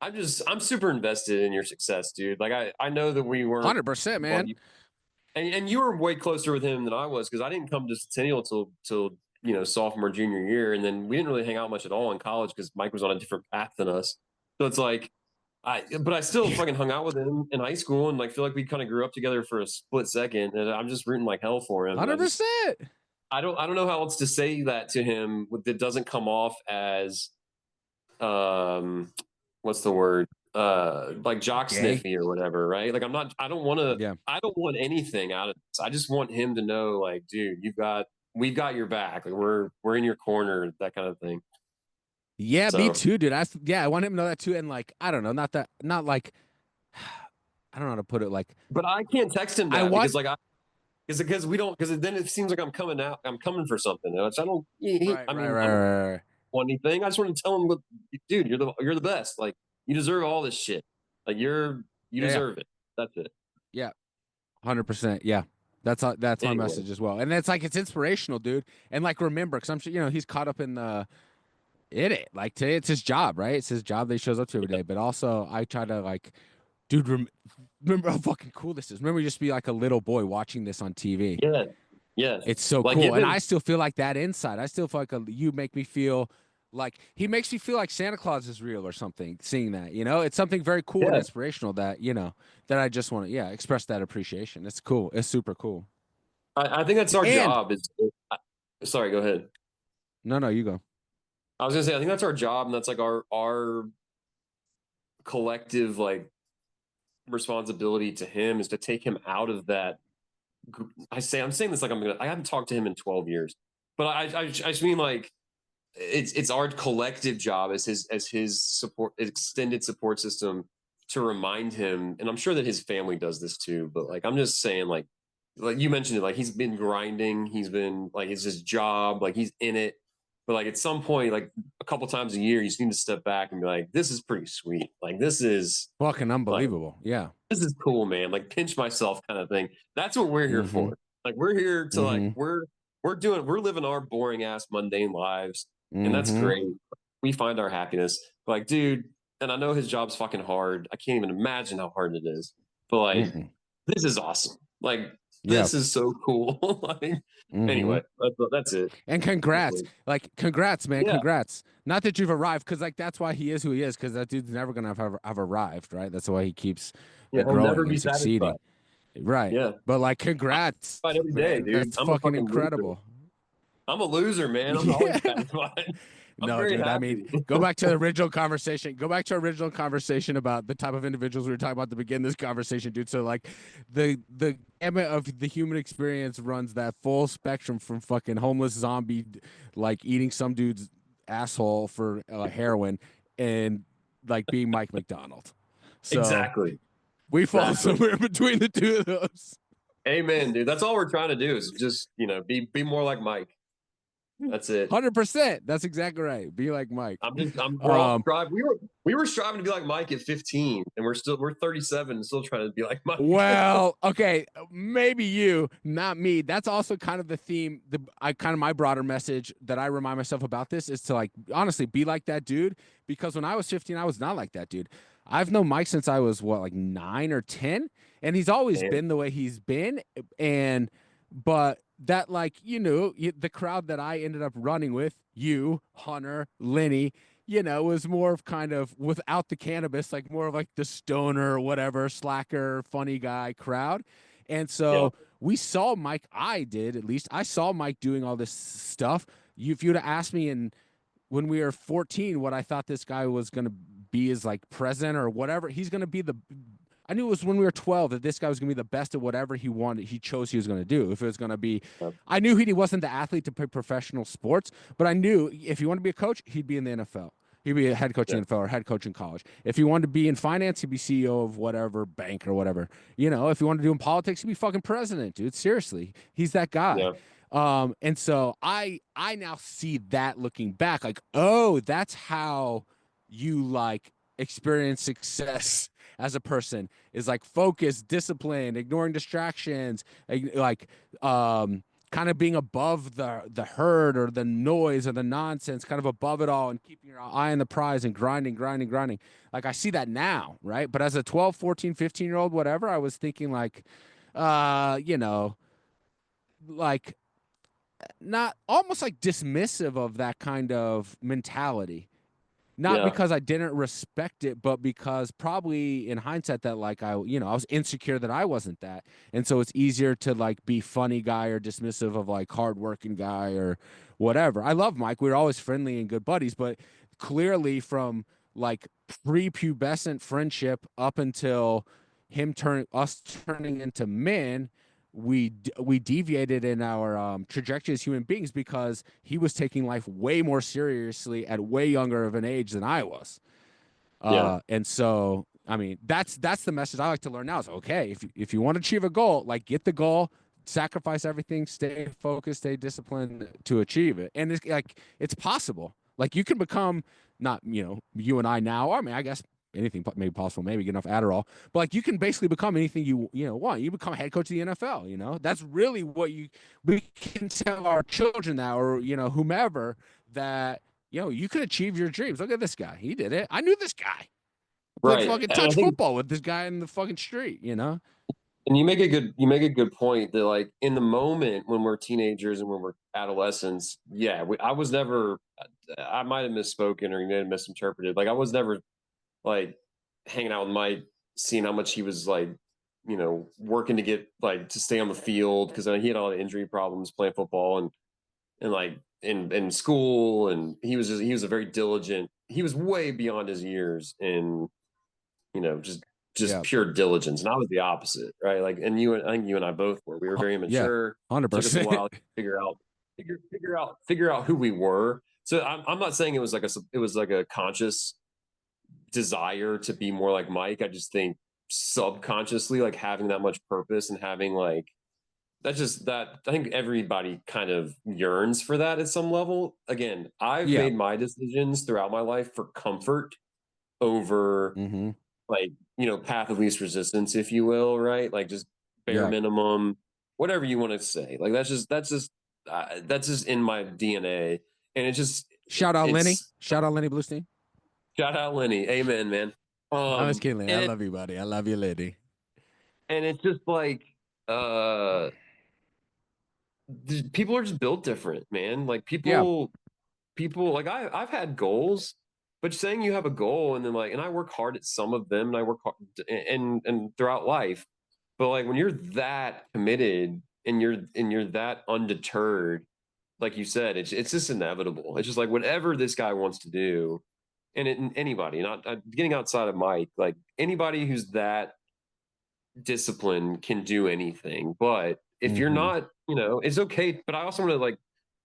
I'm super invested in your success, dude. Like I know that we weren't 100%, man. And you were way closer with him than I was because I didn't come to Centennial till sophomore, junior year, and then we didn't really hang out much at all in college because Mike was on a different path than us. So it's like, but I still fucking hung out with him in high school and like feel like we kind of grew up together for a split second, and I'm just rooting like hell for him. 100%. I don't know how else to say that to him that doesn't come off as, what's the word? Like jock sniffy or whatever, right? Like I don't want anything out of this. I just want him to know, like, dude, we've got your back. Like we're in your corner, that kind of thing. Yeah, me So, too, dude. I want him to know that too. And like, I don't know, not like, I don't know how to put it. Like, but I can't text him I that want, because like because we don't because then it seems like I'm coming for something. And I don't. right, I right, mean, right, I'm not right, right. want anything. I just want to tell him, look, dude, you're the best. Like you deserve all this shit. Like you Yeah, yeah, deserve it. That's it. yeah, 100%. Yeah, that's my Anyway, message as well. And it's like it's inspirational, dude. And like, remember, because I'm sure he's caught up in it. Like today, it's his job, right? It's his job that he shows up to every day. But also, I try to like, dude, remember how fucking cool this is. Remember, just be like a little boy watching this on TV. yeah, yes. It's so Like cool. give And him. I still feel like that inside. I still feel like you make me feel like he makes me feel like Santa Claus is real or something, seeing that, it's something very cool and Yeah, inspirational that, that I just want to, express that appreciation. It's cool. It's super cool. I think that's our And job. Sorry, go ahead. no, you go. I was gonna say I think that's our job, and that's like our collective like responsibility to him is to take him out of that. I'm saying this like I haven't talked to him in 12 years, but I just mean like it's our collective job as his support extended support system to remind him, and I'm sure that his family does this too, but like I'm just saying like you mentioned it, like he's been grinding, he's been like it's his job, like he's in it, but like at some point, like a couple times a year, you just need to step back and be like, this is pretty sweet, like Fucking like unbelievable. Yeah. this is cool, man. Like pinch myself kind of thing. That's what we're here Mm-hmm. for. Like we're here to like Mm-hmm. we're living our boring ass mundane lives, and that's Mm-hmm. great. We find our happiness. But like, dude, and I know his job's fucking hard. I can't even imagine how hard it is. But like, Mm-mm. this is awesome. Like, Yeah. this is so cool. Like, Mm-hmm. anyway, that's it. And congrats. Like, congrats, man. Yeah, Congrats. Not that you've arrived, because like that's why he is who he is, because that dude's never gonna have arrived, right? That's why he keeps yeah. He'll never growing be and succeeding. satisfied. Right. Yeah, But like, congrats, satisfied every day, man. dude. That's I'm a fucking fucking loser. incredible. I'm a loser, man. I'm always Yeah. satisfied. I'm No, very dude. I mean, happy. go back to the original conversation. Go back to our original conversation about the type of individuals we were talking about to begin this conversation, dude. So like, the gamut of the human experience runs that full spectrum from fucking homeless zombie, like eating some dude's asshole for heroin, and like being Mike McDonald. So Exactly. we fall Exactly. somewhere between the two of those. Amen, dude. That's all we're trying to do is just, be more like Mike. That's it. 100%. That's exactly right. Be like Mike. We're all striving. We were striving to be like Mike at 15, and we're 37 and still trying to be like Mike. Well, okay, maybe you, not me. That's also kind of the theme. My broader message that I remind myself about this is to like honestly be like that dude. Because when I was 15, I was not like that dude. I've known Mike since I was like 9 or 10, and he's always Man, been the way he's been. And but that like the crowd that I ended up running with, you, Hunter, Lenny, was more of kind of without the cannabis, like more of like the stoner or whatever, slacker, funny guy crowd. And yeah, so we saw Mike, I did at least, I saw Mike doing all this stuff. If you'd have asked me when we were 14 what I thought this guy was going to be as like president or whatever, he's going to be I knew it was when we were 12 that this guy was going to be the best at whatever he chose he was going to do. If it was going to be, yeah, I knew he wasn't the athlete to play professional sports, but I knew if he wanted to be a coach, he'd be in the NFL. He'd be a head coach yeah, in the NFL or head coach in college. If he wanted to be in finance, he'd be CEO of whatever bank or whatever. If he wanted to do in politics, he'd be fucking president, dude. Seriously, he's that guy. yeah, And so I now see that looking back, like, oh, that's how you like experience success as a person is like focus, discipline, ignoring distractions, like kind of being above the herd or the noise or the nonsense, kind of above it all and keeping your eye on the prize and grinding. Like I see that now, right? But as a 12, 14, 15-year-old, whatever, I was thinking like, like not almost like dismissive of that kind of mentality. Not yeah, because I didn't respect it, but because probably in hindsight that like I was insecure that I wasn't that. And so it's easier to like be funny guy or dismissive of like hardworking guy or whatever. I love Mike. We were always friendly and good buddies, but clearly from like prepubescent friendship up until us turning into men, we deviated in our trajectory as human beings because he was taking life way more seriously at way younger of an age than I was. Yeah. And so, I mean, that's the message I like to learn now is okay, if you want to achieve a goal, like get the goal, sacrifice everything, stay focused, stay disciplined to achieve it. And it's like it's possible. Like you can become not, you and I now, or I mean, I guess anything maybe possible, maybe get enough Adderall, but like you can basically become anything you want. You become head coach of the NFL, That's really what we can tell our children now or whomever that you could achieve your dreams. Look at this guy. He did it. I knew this guy. Played Right. fucking And I touch think, football with this guy in the fucking street, and you make a good point that like in the moment when we're teenagers and when we're adolescents, yeah, I was never, I might have misspoken or you may have misinterpreted. Like I was never like hanging out with Mike, seeing how much he was like, working to get like to stay on the field because he had all the injury problems playing football and like in school, and he was a very diligent. He was way beyond his years in just Yeah. pure diligence, and I was the opposite, right? Like, and I think you and I both were. We were very Yeah, immature. Took us a 100%. while to figure out who we were. So I'm not saying it was like a conscious desire to be more like Mike. I just think subconsciously, like having that much purpose and having like that's just that I think everybody kind of yearns for that at some level. Again, I've Yeah. made my decisions throughout my life for comfort over Mm-hmm. like, path of least resistance, if you will, right? Like just bare Yeah. minimum, whatever you want to say. Like that's just in my DNA. And Shout out Lenny. it's Shout out Lenny Bluestein. shout out Lenny. Amen, man. I'm just kidding, Lenny. I And love you, buddy. I love you, Lenny. it's just like uh people are just built different, man. Like Yeah. people like I've had goals, but saying you have a goal and then like and I work hard at some of them and I work hard and throughout life, but like when you're that committed and you're that undeterred, like you said, it's just inevitable. It's just like whatever this guy wants to do, and anybody, not getting outside of Mike, like anybody who's that disciplined can do anything. But if you're Mm-hmm. not, it's okay. But I also want to like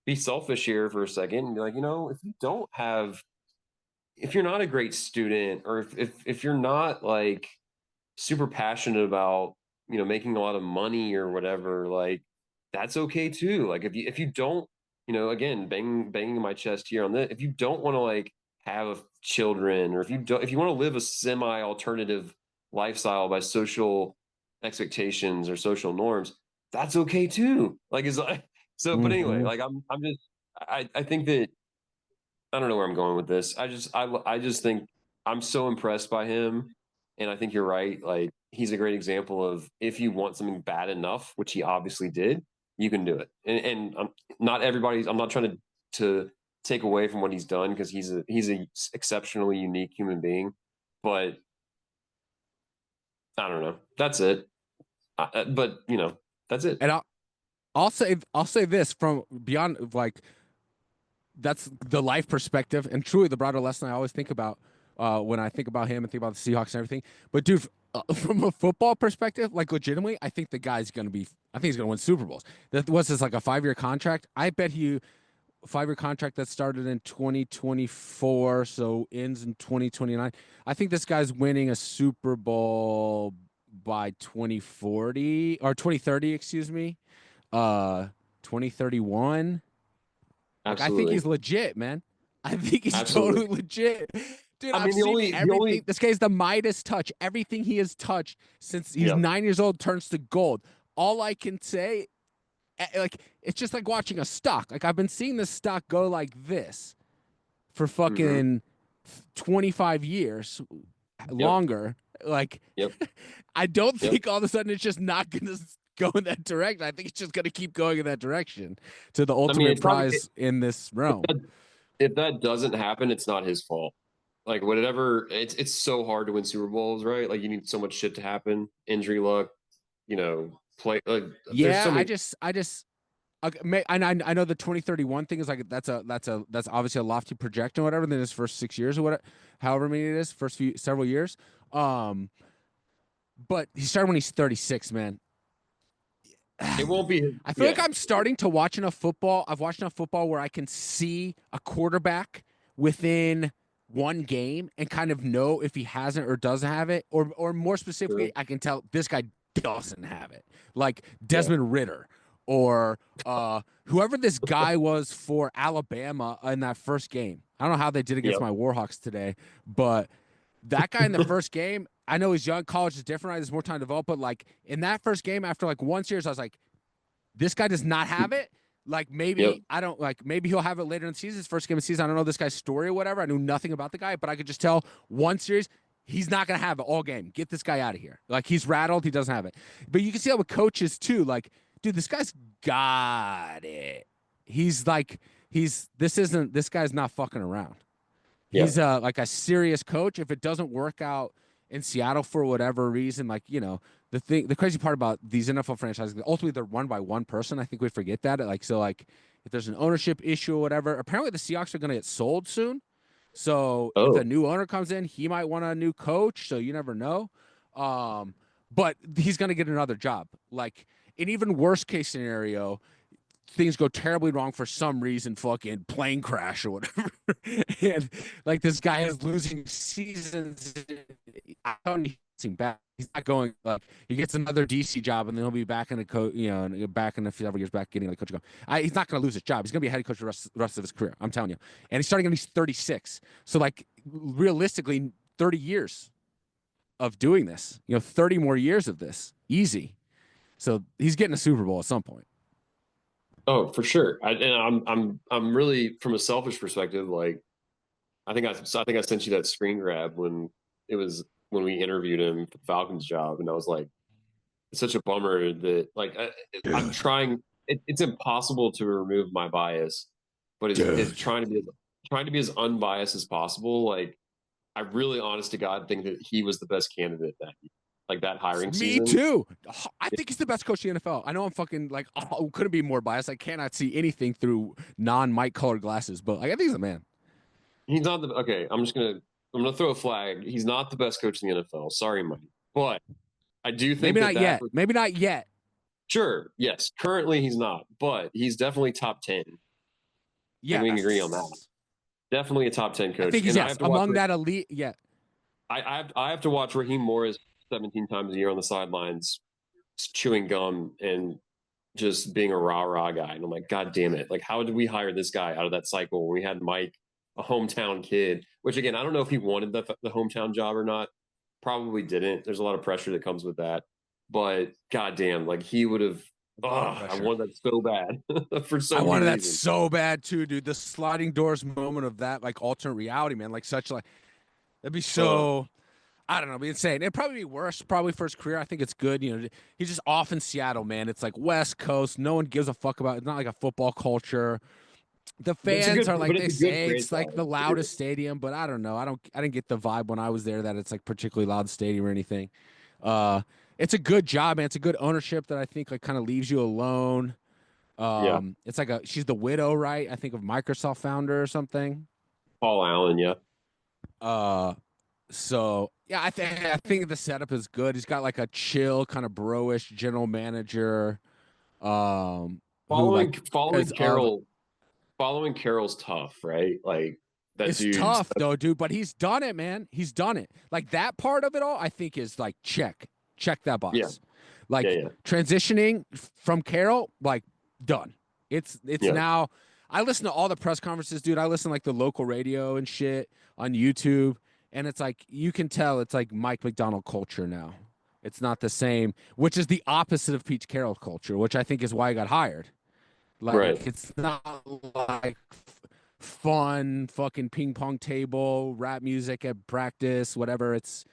be selfish here for a second and be like, if you're not a great student, or if you're not like super passionate about, making a lot of money or whatever, like that's okay too. Like if you don't, again, banging my chest here on this, if you don't want to like have children, or if you want to live a semi alternative lifestyle by social expectations or social norms, that's okay too. Like it's like so. But anyway, Mm-hmm. like I'm just I think that I don't know where I'm going with this. I just think I'm so impressed by him, and I think you're right. Like he's a great example of if you want something bad enough, which he obviously did, you can do it. And not everybody's. I'm not trying to take away from what he's done because he's a exceptionally unique human being, but I don't know. That's it. But that's it. And I'll say this from beyond like that's the life perspective and truly the broader lesson I always think about when I think about him and think about the Seahawks and everything. But dude, from a football perspective, like legitimately, I think I think he's gonna win Super Bowls. That was this like a 5-year contract. I bet he 5-year contract that started in 2024, so ends in 2029. I think this guy's winning a Super Bowl by 2040 or 2030, excuse me. 2031. Like I think Absolutely. he's legit, man. I think he's Absolutely. totally legit. Dude, I I've mean, the seen only the everything. only This guy's the Midas touch. Everything he has touched since he's yeah. 9 years old turns to gold. All I can say, like, it's just like watching a stock. Like, I've been seeing this stock go like this for Hmm. fucking 25 years Yep. longer. Like, Yep. I don't Yep. think all of a sudden it's just not going to go in that direction. I think it's just going to keep going in that direction to the I mean, ultimate it probably prize in this realm. if that doesn't happen, it's not his fault. Like whatever, it's so hard to win Super Bowls, right? Like you need so much shit to happen, injury luck, play. Like there's Yeah, so many. I just, okay, I know the 2031 thing is like that's obviously a lofty projection or whatever. Then his first 6 years or whatever, however many it is, first few several years. Um, but he started when he's 36, man. It won't be. I feel like I'm starting to watch enough football. I've watched enough football where I can see a quarterback within one game and kind of know if he hasn't or doesn't have it, or more specifically, True. I can tell this guy doesn't have it. Like Yeah. Desmond Ritter or whoever this guy was for Alabama in that first game. I don't know how they did against Yep. my Warhawks today, but that guy in the first game, I know he's young. College is different. Right? There's more time to develop, but like in that first game, after like one series, I was like, this guy does not have it. Like maybe Yep. I don't like maybe he'll have it later in the season. His first game of the season. I don't know this guy's story or whatever. I knew nothing about the guy, but I could just tell one series he's not gonna have it all game. Get this guy out of here. Like he's rattled. He doesn't have it. But you can see that with coaches too. Like, dude, this guy's got it. He's like this guy's not fucking around. He's like a serious coach. If it doesn't work out in Seattle for whatever reason, like, you know, the crazy part about these NFL franchises, ultimately they're run by one person. I think we forget that. Like, so like if there's an ownership issue or whatever, apparently the Seahawks are going to get sold soon. So if a new owner comes in, he might want a new coach. So you never know. But he's going to get another job. Like an even worst case scenario, things go terribly wrong for some reason, fucking plane crash or whatever. And like this guy is losing seasons. I don't seem bad. He's not going like he gets another DC job and then he'll be back in the coach, you know, back in a few years back getting like coach. He's not going to lose his job. He's going to be a head coach the rest of his career. I'm telling you. And he's starting when he's 36. So like realistically, 30 years of doing this. You know, 30 more years of this, easy. So he's getting a Super Bowl at some point. Oh, for sure. I'm really from a selfish perspective. Like, I think I sent you that screen grab when when we interviewed him for the Falcons job, and I was like, it's such a bummer that like I'm trying. It's impossible to remove my bias, but it's trying to be as unbiased as possible. Like, I really, honest to God, think that he was the best candidate that hiring season. Me too. I think he's the best coach in the NFL. I know I'm fucking like couldn't be more biased. I cannot see anything through non-Mike colored glasses, but like I think he's the man. He's not the okay. I'm gonna throw a flag. He's not the best coach in the NFL. Sorry, Mike, but I do think maybe not yet. Maybe not yet. Sure. Yes. Currently, he's not, but he's definitely top 10. Yeah, we can agree on that. Definitely a top 10 coach. I think he's among that elite. Yeah. I have to watch Raheem Morris 17 times a year on the sidelines, chewing gum and just being a rah guy. And I'm like, God damn it! Like, how did we hire this guy out of that cycle when we had Mike, a hometown kid? Which again, I don't know if he wanted the hometown job or not. Probably didn't. There's a lot of pressure that comes with that. But goddamn, like he would have. I wanted that so bad for so many reasons. I wanted that so bad too, dude. The sliding doors moment of that, like alternate reality, man. Like such like that'd be so. I don't know, it'd be insane. It'd probably be worse, probably for his career. I think it's good. You know, he's just off in Seattle, man. It's like West Coast. No one gives a fuck about it. It's not like a football culture. The fans are like they say it's like the loudest stadium, but I don't know. I didn't get the vibe when I was there that it's like particularly loud stadium or anything. It's a good job, man. It's a good ownership that I think like kind of leaves you alone. It's like she's the widow, right? I think of Microsoft founder or something. Paul Allen, yeah. So yeah, I think the setup is good. He's got like a chill, kind of bro-ish general manager. Following Carroll's tough, right? Like it's tough though, dude. But he's done it, man. He's done it. Like that part of it all, I think is like check that box. Yeah. Like transitioning from Carroll, like done. It's now. I listen to all the press conferences, dude. I listen to, like the local radio and shit on YouTube. And it's like, you can tell it's like Mike Macdonald culture now. It's not the same, which is the opposite of Pete Carroll culture, which I think is why he got hired. Like, it's not like fun fucking ping pong table, rap music at practice, whatever. It's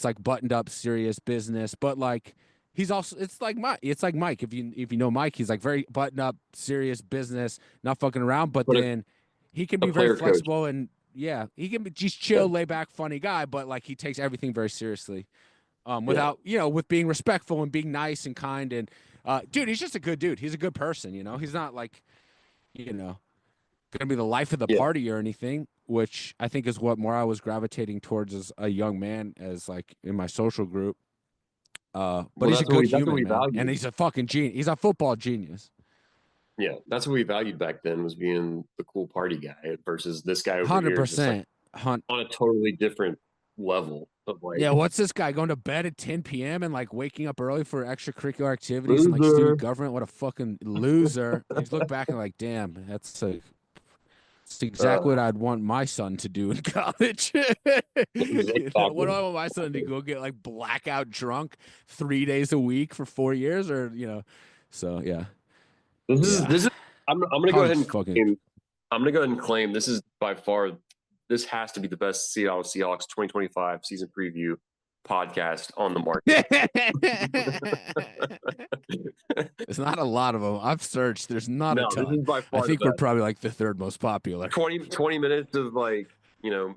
like buttoned up, serious business. But like, he's also, it's like Mike. If you know Mike, he's like very buttoned up, serious business, not fucking around. But then he can be very flexible and. Yeah, he can be just chill, lay back, funny guy, but like he takes everything very seriously, without with being respectful and being nice and kind. And dude, he's just a good dude. He's a good person. You know, he's not like, gonna be the life of the party or anything. Which I think is what more I was gravitating towards as a young man, as like in my social group. But Well, he's a that's what good we human, man, valued. and he's a fucking genius. He's a football genius. Yeah, that's what we valued back then, was being the cool party guy versus this guy over here is just like 100%. on a totally different level of like Yeah, what's this guy going to bed at 10 p.m. and like waking up early for extracurricular activities and like loser. student government? What a fucking loser! You look back and like, damn, that's exactly what I'd want my son to do in college. What do I want my son to go get like blackout drunk 3 days a week for 4 years, or So yeah, This is. I'm gonna go ahead and fucking. I'm gonna go ahead and claim this is by far. This has to be the best Seahawks 2025 season preview podcast on the market. There's not a lot of them. I've searched. There's not a ton. This is by far I think we're probably like the third most popular. 20 minutes of like,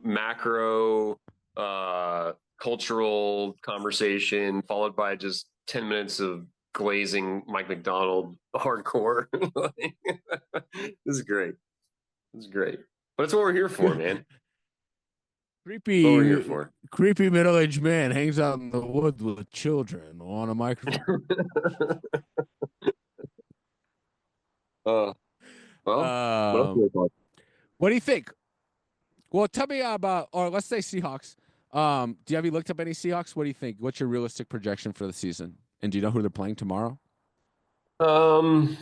macro cultural conversation followed by just 10 minutes of glazing Mike Macdonald hardcore. This is great. This is great. But it's what we're here for, man. Creepy middle-aged man hangs out in the woods with children on a microphone. What do you think? Well, tell me about, or let's say Seahawks. Have you looked up any Seahawks? What do you think? What's your realistic projection for the season? And do you know who they're playing tomorrow? Well,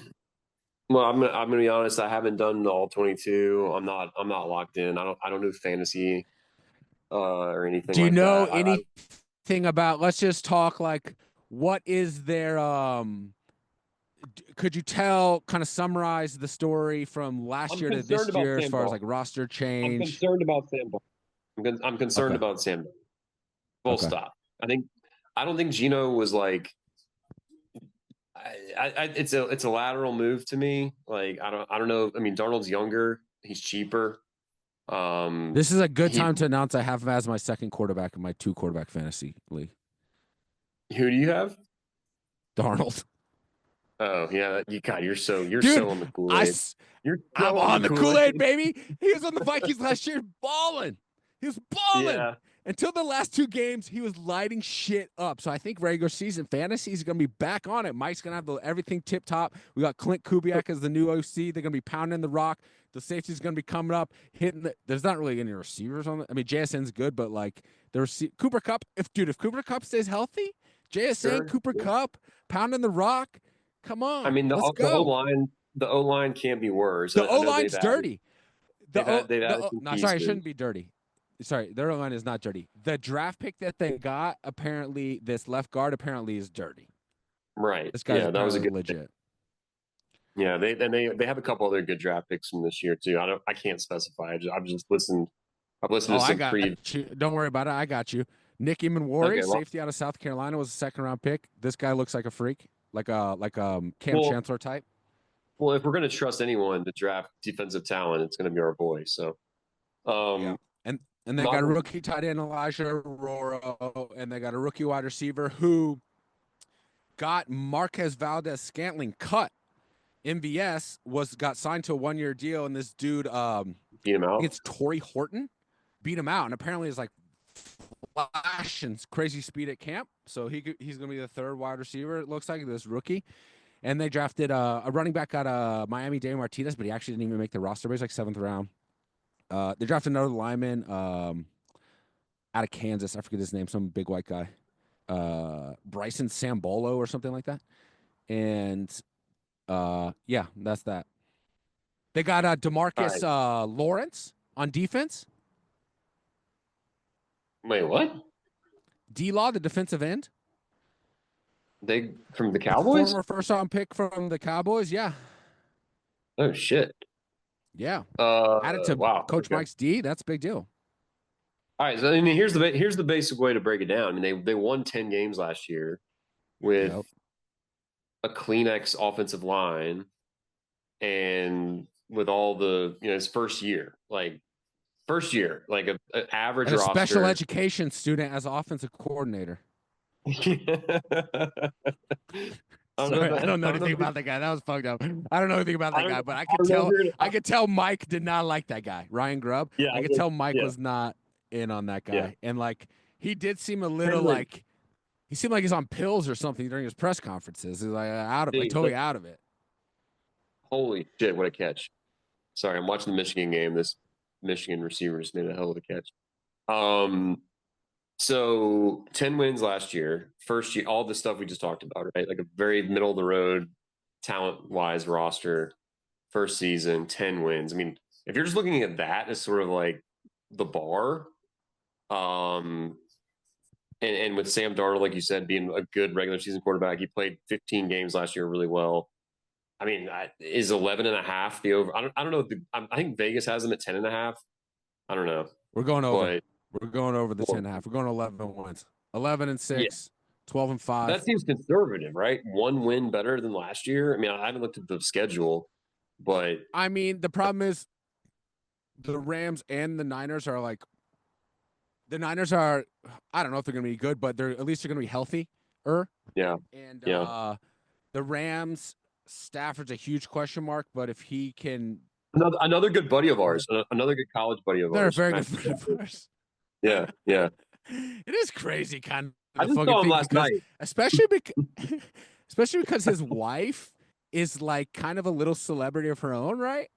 I'm gonna be honest. I haven't done all 22. I'm not locked in. I don't do fantasy or anything. Do you like know that. anything about? Let's just talk. Like, what is their? Could you kind of summarize the story from last year to this year as far as like roster change? I'm concerned about Sam Ball. I'm concerned about Sam Ball. Full stop. I don't think Gino was like. It's a lateral move to me. Like I don't know. I mean, Darnold's younger. He's cheaper. This is a good time to announce I have him as my second quarterback in my 2-quarterback fantasy league. Who do you have? Darnold. Oh yeah, you're so on the Kool-Aid. I'm on the Kool-Aid, baby. He was on the Vikings last year, balling. He was balling. Yeah. Until the last 2 games, he was lighting shit up. So I think regular season fantasy is going to be back on it. Mike's going to have everything tip top. We got Clint Kubiak as the new OC. They're going to be pounding the rock. The safety's going to be coming up, hitting there's not really any receivers on it. I mean, JSN's good, but like Cooper Kupp, if Cooper Kupp stays healthy, JSN, Cooper Kupp, pounding the rock. Come on. I mean, the O-line can't be worse. The O-line's dirty. Sorry, it shouldn't be dirty. Sorry, their O-line is not dirty. The draft pick that they got, apparently, this left guard apparently is dirty. Right. This guy's that was a good legit. Yeah, they have a couple other good draft picks from this year too. I can't specify. I've just listened. I've listened to some you. Don't worry about it. I got you. Nick Emanwari, safety out of South Carolina, was a 2nd-round pick. This guy looks like a freak, like a Cam Chancellor type. Well, if we're going to trust anyone to draft defensive talent, it's going to be our boy. So, yeah. And they got a rookie tight end, Elijah Aurora, and they got a rookie wide receiver who got Marquez Valdez-Scantling cut. MVS got signed to a 1-year deal, and this dude beat him out. It's Torrey Horton beat him out, and apparently is like flash and crazy speed at camp. So he's going to be the 3rd wide receiver. It looks like this rookie. And they drafted a running back out of Miami, Dave Martinez, but he actually didn't even make the roster. But he's like 7th round. They drafted another lineman out of Kansas. I forget his name. Some big white guy, Bryson Sambolo or something like that. And yeah, that's that. They got DeMarcus Lawrence on defense. Wait, what? D-Law, the defensive end. They from the Cowboys? Former 1st-round pick from the Cowboys, yeah. Oh shit. Yeah. Added to Coach Mike's D. That's a big deal. All right. So I mean, here's the basic way to break it down. I mean, they won 10 games last year with a Kleenex offensive line, and with all the his first year, like an average roster. Special education student as offensive coordinator. Sorry, I don't know anything about that guy. That was fucked up. I don't know anything about that guy, but I could tell Mike did not like that guy, Ryan Grubb. Yeah, I could tell Mike was not in on that guy, and like he did seem a little like He seemed like he's on pills or something during his press conferences. He's like Dude, totally out of it. Holy shit, what a catch. Sorry, I'm watching the Michigan game. This Michigan receiver just made a hell of a catch. So 10 wins last year. First year, all the stuff we just talked about, right? Like a very middle of the road, talent wise roster. First season, 10 wins. I mean, if you're just looking at that as sort of like the bar, and with Sam Darnold, like you said, being a good regular season quarterback, he played 15 games last year really well. I mean, is 11 and a half the over? I don't know. I think Vegas has him at 10 and a half. I don't know. We're going over. But, We're going over the 10 and a half. We're going 11 wins. 11 and 6, yeah. 12 and 5. That seems conservative, right? One win better than last year. I mean, I haven't looked at the schedule, but I mean, the problem is the Rams and the Niners are like, the Niners are, I don't know if they're going to be good, but at least they're going to be healthy. Yeah. And the Rams, Stafford's a huge question mark, but if he can. Another good buddy of ours, another good college buddy of ours. They're a very good friend of ours. Yeah. It is crazy, kind of. I just saw him last night. Especially because his wife is like kind of a little celebrity of her own, right?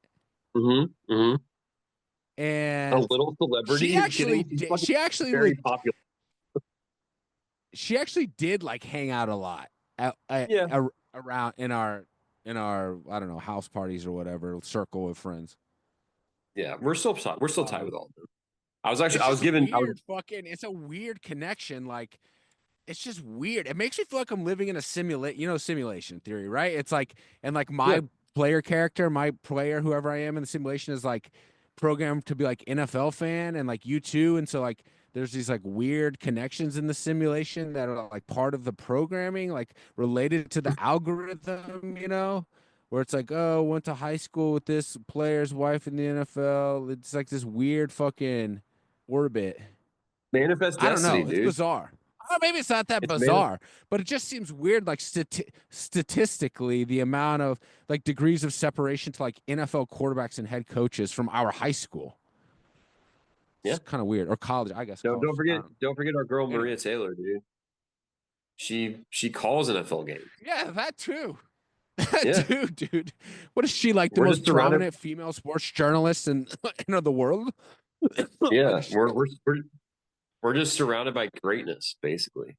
Mm-hmm. And a little celebrity. She actually very popular. She actually did like hang out a lot around in our I don't know, house parties or whatever circle of friends. Yeah, we're still tied with all of them. It's a weird connection. Like, it's just weird. It makes me feel like I'm living in a simulation theory, right? It's like, and like my player character, whoever I am in the simulation is like programmed to be like NFL fan, and like you too. And so like, there's these like weird connections in the simulation that are like part of the programming, like related to the algorithm, where it's like, oh, went to high school with this player's wife in the NFL. It's like this weird fucking orbit. Manifest destiny, I don't know. dude. It's bizarre. Oh, maybe it's not that bizarre, but it just seems weird. Like statistically, the amount of like degrees of separation to like NFL quarterbacks and head coaches from our high school. It's kind of weird, or college, I guess. No, don't forget our girl Maria Taylor, dude. She calls NFL games. Yeah, that too. Dude. What is she like? The most prominent female sports journalist in the world? Yeah, we're just surrounded by greatness, basically.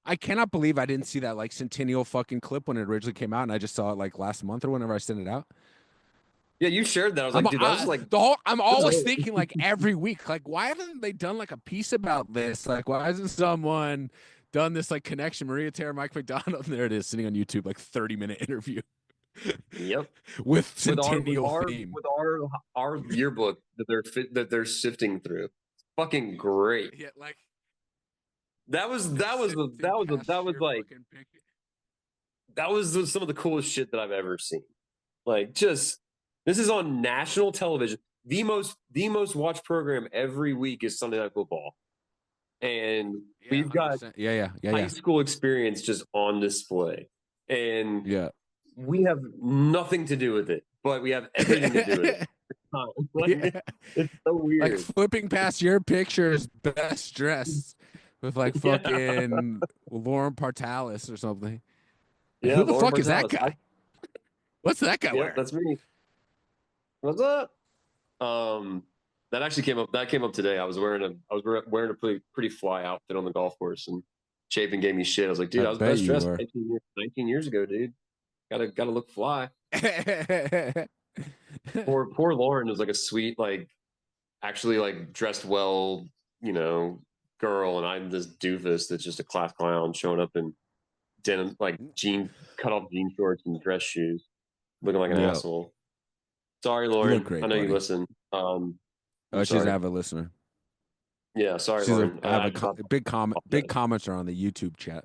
I cannot believe I didn't see that like Centennial fucking clip when it originally came out, and I just saw it like last month or whenever I sent it out. Yeah, you shared that. I was like, dude, that was like I'm always thinking like every week, like, why haven't they done like a piece about this? Like, why hasn't someone done this like connection? Maria Taylor, Mike Macdonald, and there it is, sitting on YouTube, like 30-minute interview. Yep. with Centennial theme. With our yearbook that they're sifting through. Fucking great. Yeah, like that was some of the coolest shit that I've ever seen. Like, just this is on national television. The most watched program every week is Sunday Night Football, and we've got high school experience just on display, and we have nothing to do with it, but we have everything to do with it. It's so weird. Like flipping past your pictures, best dressed with like fucking Lauren Partalis or something. Yeah, who the fuck is that guy? What's that guy wearing? That's me. What's up? That actually came up. That came up today. I was wearing a pretty fly outfit on the golf course, and Chapin gave me shit. I was like, dude, I was best dressed 19 years ago, dude. Gotta look fly. Poor Lauren was like a sweet, like actually like dressed well, girl, and I'm this doofus that's just a class clown showing up in denim, like cut off jean shorts and dress shoes, looking like an asshole. Sorry, Lauren. Great, I know buddy. you listen. She's an avid listener. Yeah, sorry, Lauren. Big comments are on the YouTube chat.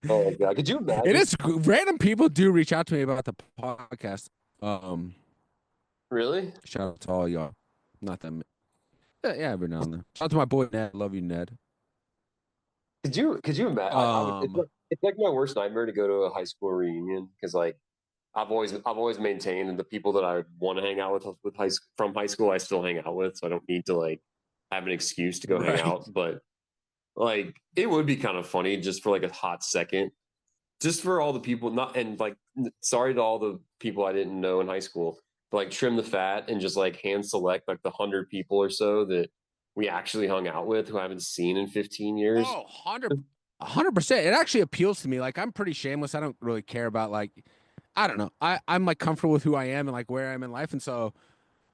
Oh god, could you imagine? It is random people do reach out to me about the podcast. Really? Shout out to all y'all. Not that many. Yeah, every now and then. Shout out to my boy Ned. Love you, Ned. Could you imagine? It's like my worst nightmare to go to a high school reunion, because like I've always maintained that the people that I want to hang out with from high school I still hang out with, so I don't need to like have an excuse to go hang Right. out. But like, it would be kind of funny just for like a hot second, just for all the people. Not and like, sorry to all the people I didn't know in high school, but like trim the fat and just like hand select like the 100 people or so that we actually hung out with who I haven't seen in 15 years. Oh, 100%. It actually appeals to me. Like, I'm pretty shameless. I don't really care about, like, I don't know. I'm like comfortable with who I am and like where I am in life. And so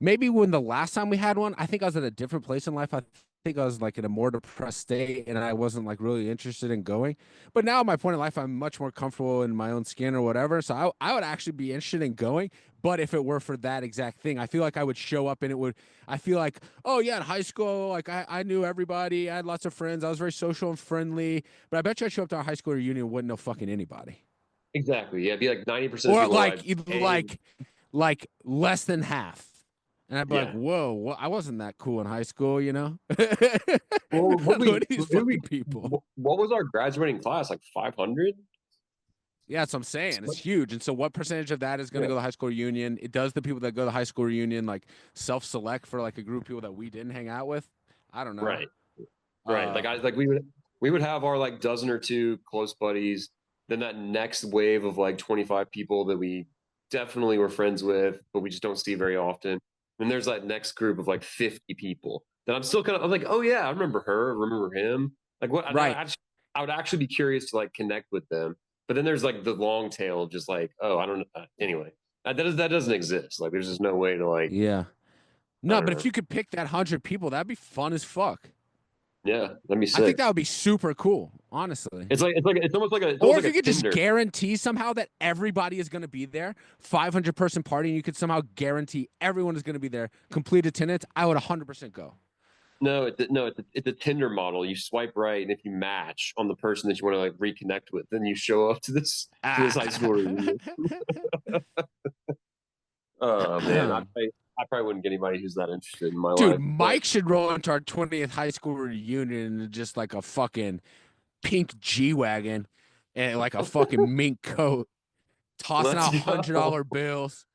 maybe when the last time we had one, I think I was at a different place in life. I think I was like in a more depressed state and I wasn't like really interested in going. But now at my point in life, I'm much more comfortable in my own skin or whatever. So I would actually be interested in going. But if it were for that exact thing, I feel like I would show up and I feel like, oh yeah, in high school, like I knew everybody. I had lots of friends. I was very social and friendly. But I bet you I'd show up to our high school reunion and wouldn't know fucking anybody. Exactly. Yeah, it'd be like 90% of Or people like, I've banged. like less than half. And I'd be like, Yeah. whoa, I wasn't that cool in high school, you know? Well, Who are these fucking people? what was our graduating class? Like 500? Yeah, that's what I'm saying. It's huge. And so what percentage of that is going to Yeah. go to the high school reunion? It does the people that go to the high school reunion like self-select for like a group of people that we didn't hang out with? I don't know. Right. Right. Like we would have our like dozen or two close buddies. Then that next wave of like 25 people that we definitely were friends with, but we just don't see very often. And there's that next group of like 50 people that I'm still I'm like, oh yeah, I remember her, remember him. Like what? Right. I would actually be curious to like connect with them. But then there's like the long tail of just like, oh, I don't know. Anyway, that doesn't exist. Like there's just no way to like, Yeah. I No, don't but know. if you could pick that 100 people, that'd be fun as fuck. Yeah, that'd be I think sick. that would be super cool, honestly. It's almost like Or if a you could just Tinder. guarantee somehow that everybody is going to be there, 500-person party, and you could somehow guarantee everyone is going to be there, complete attendance, I would 100% go. No, it's a Tinder model. You swipe right, and if you match on the person that you want to like reconnect with, then you show up to this high school reunion. Oh man, I probably wouldn't get anybody who's that interested in my Dude, life. Mike should roll into our 20th high school reunion in just like a fucking pink G-Wagon and like a fucking mink coat, tossing Let's out go. $100 bills.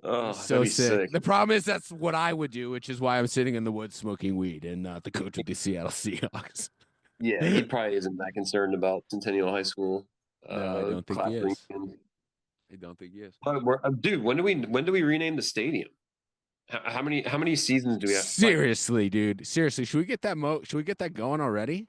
Oh, So that'd be sick. sick. The problem is that's what I would do, which is why I'm sitting in the woods smoking weed and not the coach of the Seattle Seahawks. Yeah, he probably isn't that concerned about Centennial High School. No, I don't think Class he is. reunion. I don't think he is. But dude, when do we rename the stadium? How many seasons do we have? Seriously, dude. Seriously, should we get that should we get that going already?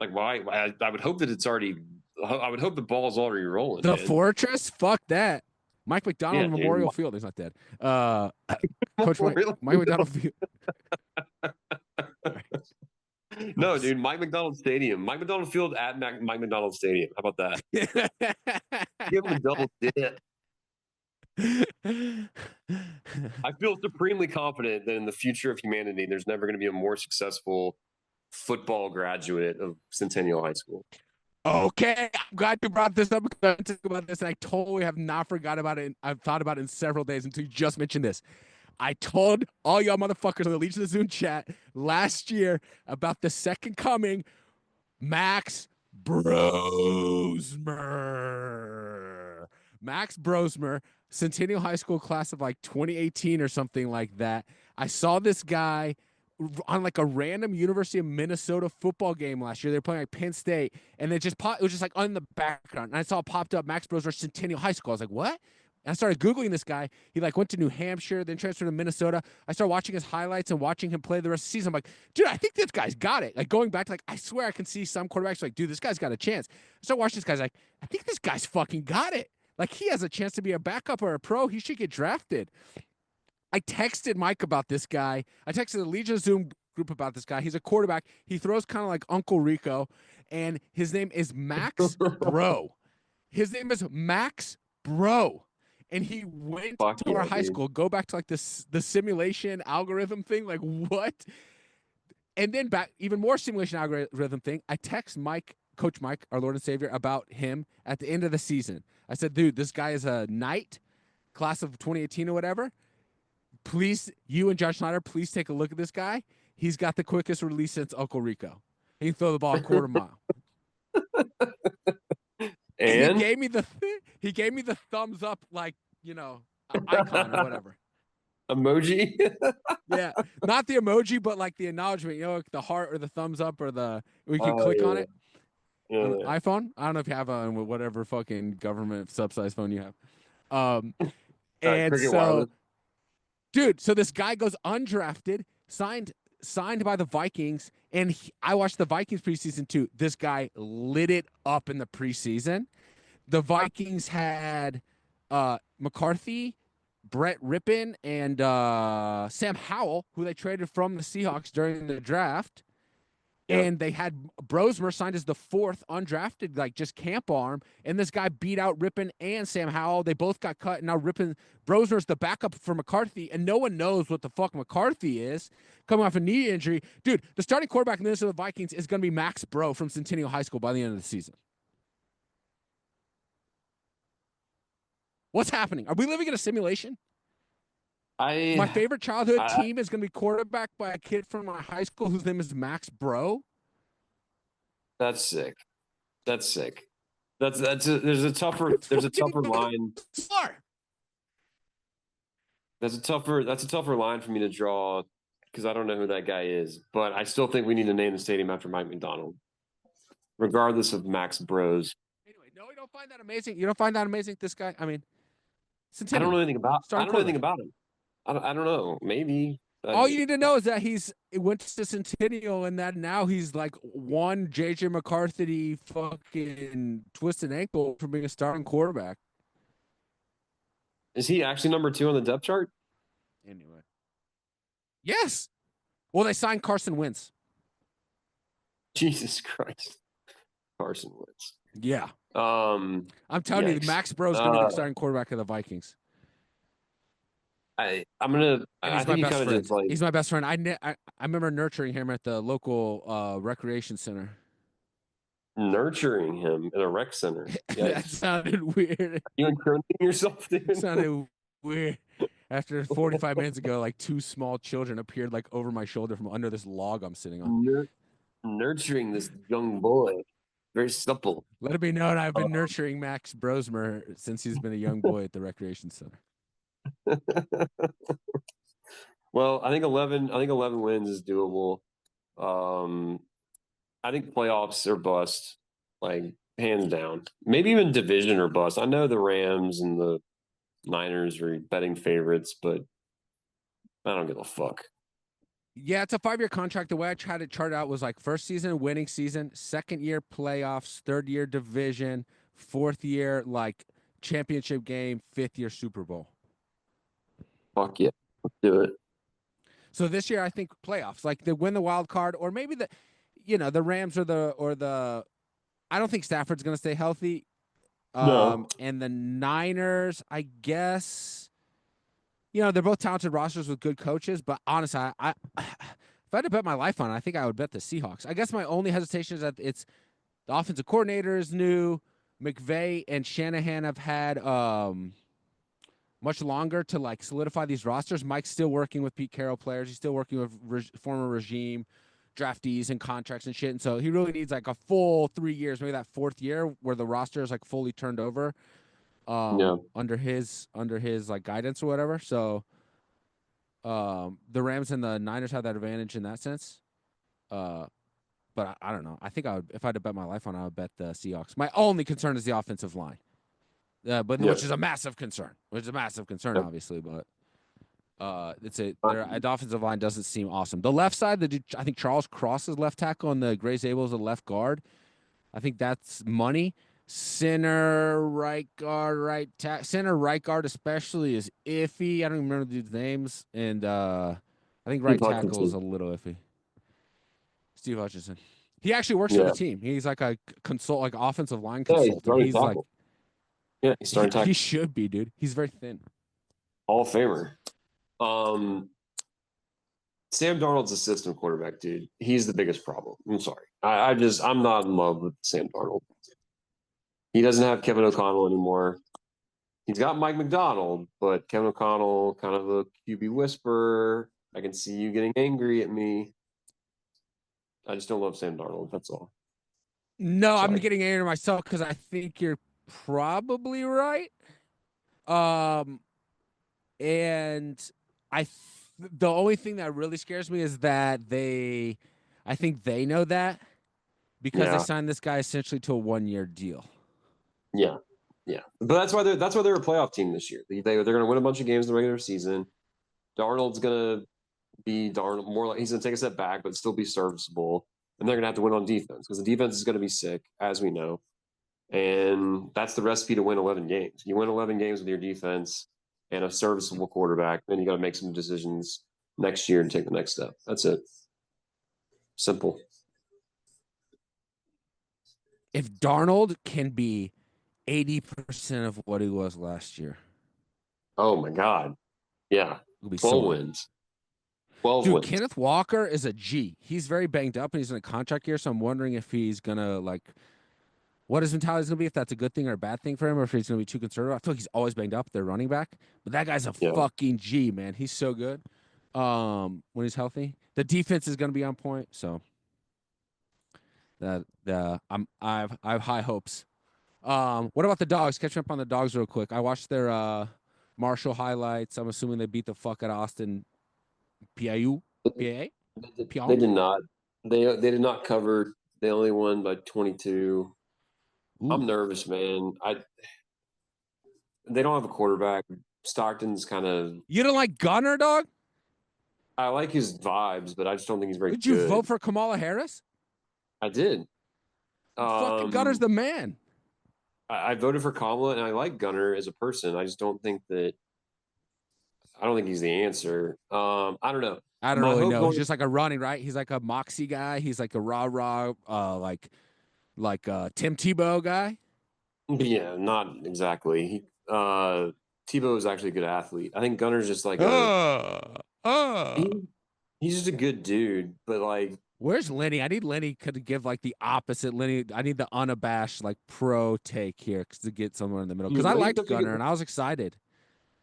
Like why? I would hope that it's already. I would hope the ball's already rolling. The Man. Fortress? Fuck that. Mike Macdonald Yeah, dude. Memorial Field. He's not dead. Coach Mike Macdonald Field. No, dude. Mike McDonald Stadium. Mike McDonald Field at Mike McDonald Stadium. How about that? Give him a double dip. I feel supremely confident that in the future of humanity, there's never going to be a more successful football graduate of Centennial High School. Okay, I'm glad you brought this up because I talk about this, and I totally have not forgot about it. I've thought about it in several days until you just mentioned this. I told all y'all motherfuckers on the Legion of Zoom chat last year about the second coming, Max Brosmer. Max Brosmer, Centennial High School class of like 2018 or something like that. I saw this guy on like a random University of Minnesota football game last year. They were playing like Penn State, and it was just like on the background. And I saw it popped up, Max Brosmer, Centennial High School. I was like, what? And I started Googling this guy. He like went to New Hampshire, then transferred to Minnesota. I started watching his highlights and watching him play the rest of the season. I'm like, dude, I think this guy's got it. Like going back to like, I swear I can see some quarterbacks like, dude, this guy's got a chance. So I watched this guy's like, I think this guy's fucking got it. Like he has a chance to be a backup or a pro. He should get drafted. I texted Mike about this guy. I texted the Legion Zoom group about this guy. He's a quarterback. He throws kind of like Uncle Rico, and his name is Max Bro. His name is Max Bro. And he went to our high school, go back to like the simulation algorithm thing. Like what? And then back, even more simulation algorithm thing. I text Mike, Coach Mike, our Lord and Savior, about him at the end of the season. I said, dude, this guy is a knight, class of 2018 or whatever. Please, you and Josh Snyder, please take a look at this guy. He's got the quickest release since Uncle Rico. He can throw the ball a quarter mile. And he gave me the thumbs up, like, you know, icon or whatever. Emoji. Yeah, not the emoji, but like the acknowledgement. You know, like the heart or the thumbs up or the we can Oh, click on yeah. it on the Yeah. iPhone. I don't know if you have on whatever fucking government subsidized phone you have. Um, and Cricket so, Wireless. dude, so this guy goes undrafted, signed by the Vikings, and I watched the Vikings preseason too. This guy lit it up in the preseason. The Vikings had McCarthy, Brett Rippon, and Sam Howell, who they traded from the Seahawks during the draft. Yeah. And they had Brosmer signed as the fourth undrafted, like just camp arm. And this guy beat out Rippon and Sam Howell. They both got cut. And now Brosmer's the backup for McCarthy. And no one knows what the fuck McCarthy is coming off a knee injury. Dude, the starting quarterback in the Minnesota Vikings is going to be Max Bro from Centennial High School by the end of the season. What's happening? Are we living in a simulation? My favorite childhood I team is going to be quarterbacked by a kid from my high school whose name is Max Bro. That's sick. That's sick. There's a tougher line. That's a tougher line for me to draw because I don't know who that guy is. But I still think we need to name the stadium after Mike Macdonald, regardless of Max Bros. Anyway, no, you don't find that amazing. You don't find that amazing. This guy, I mean, I don't Centennial know anything about. I starting don't know anything quarterback. about him. I don't know. Maybe. All you need to know is that he went to Centennial and that now he's like one JJ McCarthy fucking twisted ankle from being a starting quarterback. Is he actually number 2 on the depth chart? Anyway, yes. Well, they signed Carson Wentz. Jesus Christ, Carson Wentz. Yeah, I'm telling you, Max Bro is going to be the starting quarterback of the Vikings. I And think he kind of just like he's my best friend. I remember nurturing him at the local recreation center. nurturing him in a rec center. That sounded weird. You incriminating yourself, dude? It sounded weird. After 45 minutes ago, like 2 small children appeared like over my shoulder from under this log I'm sitting on. Nurturing this young boy, very supple. Let it be known I've been nurturing Max Brosmer since he's been a young boy at the recreation center. Well, I think 11 wins is doable. I think playoffs are bust, like hands down. Maybe even division or bust. I know the Rams and the Niners are betting favorites, but I don't give a fuck. Yeah, it's a 5-year contract. The way I tried to chart it out was like first season, winning season, second year playoffs, third year division, fourth year like championship game, fifth year Super Bowl. Fuck yeah, let's do it. So this year I think playoffs, like they win the wild card, or maybe the Rams or the I don't think Stafford's gonna stay healthy. No. And the Niners, I guess, they're both talented rosters with good coaches, but honestly, I if I had to bet my life on it, I think I would bet the Seahawks. I guess my only hesitation is that it's the offensive coordinator is new. McVay and Shanahan have had much longer to like solidify these rosters. Mike's still working with Pete Carroll players. He's still working with former regime draftees and contracts and shit. And so he really needs like a full 3 years, maybe that fourth year where the roster is like fully turned over under his like guidance or whatever. So the Rams and the Niners have that advantage in that sense. But I don't know. I think I would, if I had to bet my life on it, I would bet the Seahawks. My only concern is the offensive line. Which is a massive concern. Obviously, but the offensive line doesn't seem awesome. The left side, I think Charles Cross is left tackle and the Grace Abel is the left guard. I think that's money. Center, right guard, center, right guard especially is iffy. I don't even remember the dude's names, and I think right tackle is a little iffy. Steve Hutchinson. He actually works for the team. He's like a offensive line consultant. He's like. Yeah, he's starting tackle. He should be, dude. He's very thin. Hall of Famer. Sam Darnold's a system quarterback, dude. He's the biggest problem. I'm sorry. I'm not in love with Sam Darnold. He doesn't have Kevin O'Connell anymore. He's got Mike Macdonald, but Kevin O'Connell, kind of a QB whisperer. I can see you getting angry at me. I just don't love Sam Darnold. That's all. No, sorry. I'm getting angry at myself because I think you're probably right. And the only thing that really scares me is that I think they know that because they Yeah. signed this guy essentially to a 1-year deal. Yeah. Yeah. But that's why they're a playoff team this year. They're going to win a bunch of games in the regular season. Darnold's going to be Darnold more like he's going to take a step back, but still be serviceable. And they're going to have to win on defense because the defense is going to be sick, as we know. And that's the recipe to win 11 games. You win 11 games with your defense and a serviceable quarterback, then you got to make some decisions next year and take the next step. That's it. Simple. If Darnold can be 80% of what he was last year, Oh my God. Yeah. it'll be 12 so wins. 12 Dude, wins. Kenneth Walker is a G. He's very banged up and he's in a contract year, so I'm wondering if he's gonna what his mentality is gonna be, if that's a good thing or a bad thing for him, or if he's gonna be too conservative. I feel like he's always banged up, their running back. But that guy's a fucking G, man. He's so good. When he's healthy. The defense is gonna be on point, so I have high hopes. What about the Dogs? Catch me up on the Dogs real quick. I watched their Marshall highlights. I'm assuming they beat the fuck out of Austin PIU. PA? They did not. They did not cover. They only won by 22. Ooh. I'm nervous, man. They don't have a quarterback. Stockton's kind of. You don't like Gunner, dog? I like his vibes, but I just don't think he's very Did good. you vote for Kamala Harris? I did. Fucking Gunner's the man. I voted for Kamala, and I like Gunner as a person. I just don't think that. I don't think he's the answer. I don't know. I don't really know. He's just like a running, right? He's like a moxie guy. He's like a rah-rah, like Tim Tebow guy. Yeah, not exactly. Tebow is actually a good athlete. I think Gunner's just like he's just a good dude, but like where's Lenny? I need Lenny to give like the opposite. Lenny, I need the unabashed like pro take here to get somewhere in the middle because I liked Gunner and I was excited.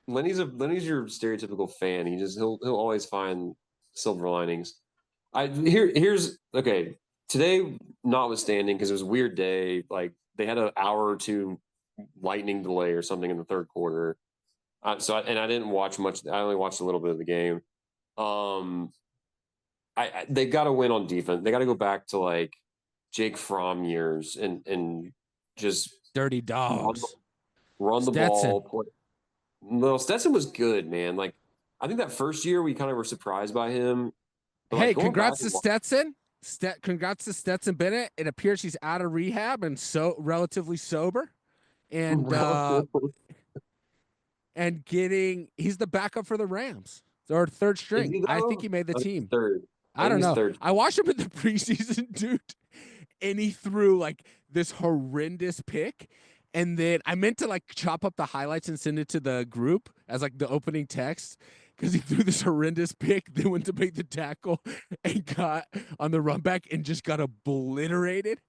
Lenny's your stereotypical fan. He'll always find silver linings. Here's okay. Today, notwithstanding, because it was a weird day, like they had an hour or two lightning delay or something in the third quarter. I didn't watch much. I only watched a little bit of the game. They got to win on defense. They got to go back to like Jake Fromm years and just dirty dogs run the ball. No, Stetson was good, man. Like I think that first year we kind of were surprised by him. Hey, congrats to Stetson. Congrats to Stetson Bennett. It appears he's out of rehab and so relatively sober, and he's the backup for the Rams or third string. I think he made the team. Third. I don't know. I watched him in the preseason, dude, and he threw like this horrendous pick. And then I meant to like chop up the highlights and send it to the group as like the opening text because he threw this horrendous pick, then went to make the tackle and got on the run back and just got obliterated.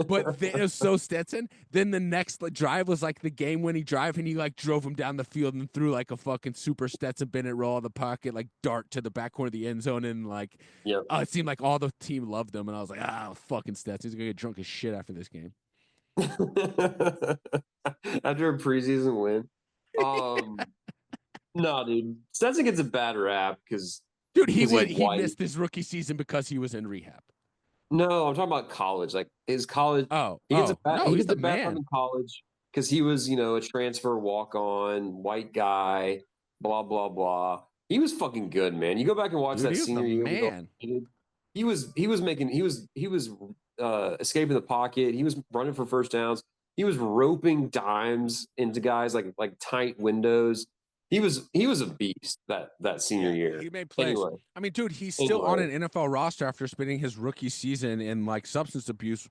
But it was so Stetson. Then the next drive was like the game-winning drive, and he like drove him down the field and threw like a fucking super Stetson Bennett roll in the pocket, like dart to the back corner of the end zone, and like it seemed like all the team loved him, and I was like, fucking Stetson, he's gonna get drunk as shit after this game. After a preseason win. No, dude. Stetson gets a bad rap because he missed his rookie season because he was in rehab. No, I'm talking about college. Like his college. He gets a bad rap in college because he was, a transfer walk-on white guy. Blah blah blah. He was fucking good, man. You go back and watch that senior year. Man, he was escaping the pocket. He was running for first downs. He was roping dimes into guys like tight windows. He was a beast that senior year. He made plays. Anyway, I mean, dude, he's still on an NFL roster after spending his rookie season in like substance abuse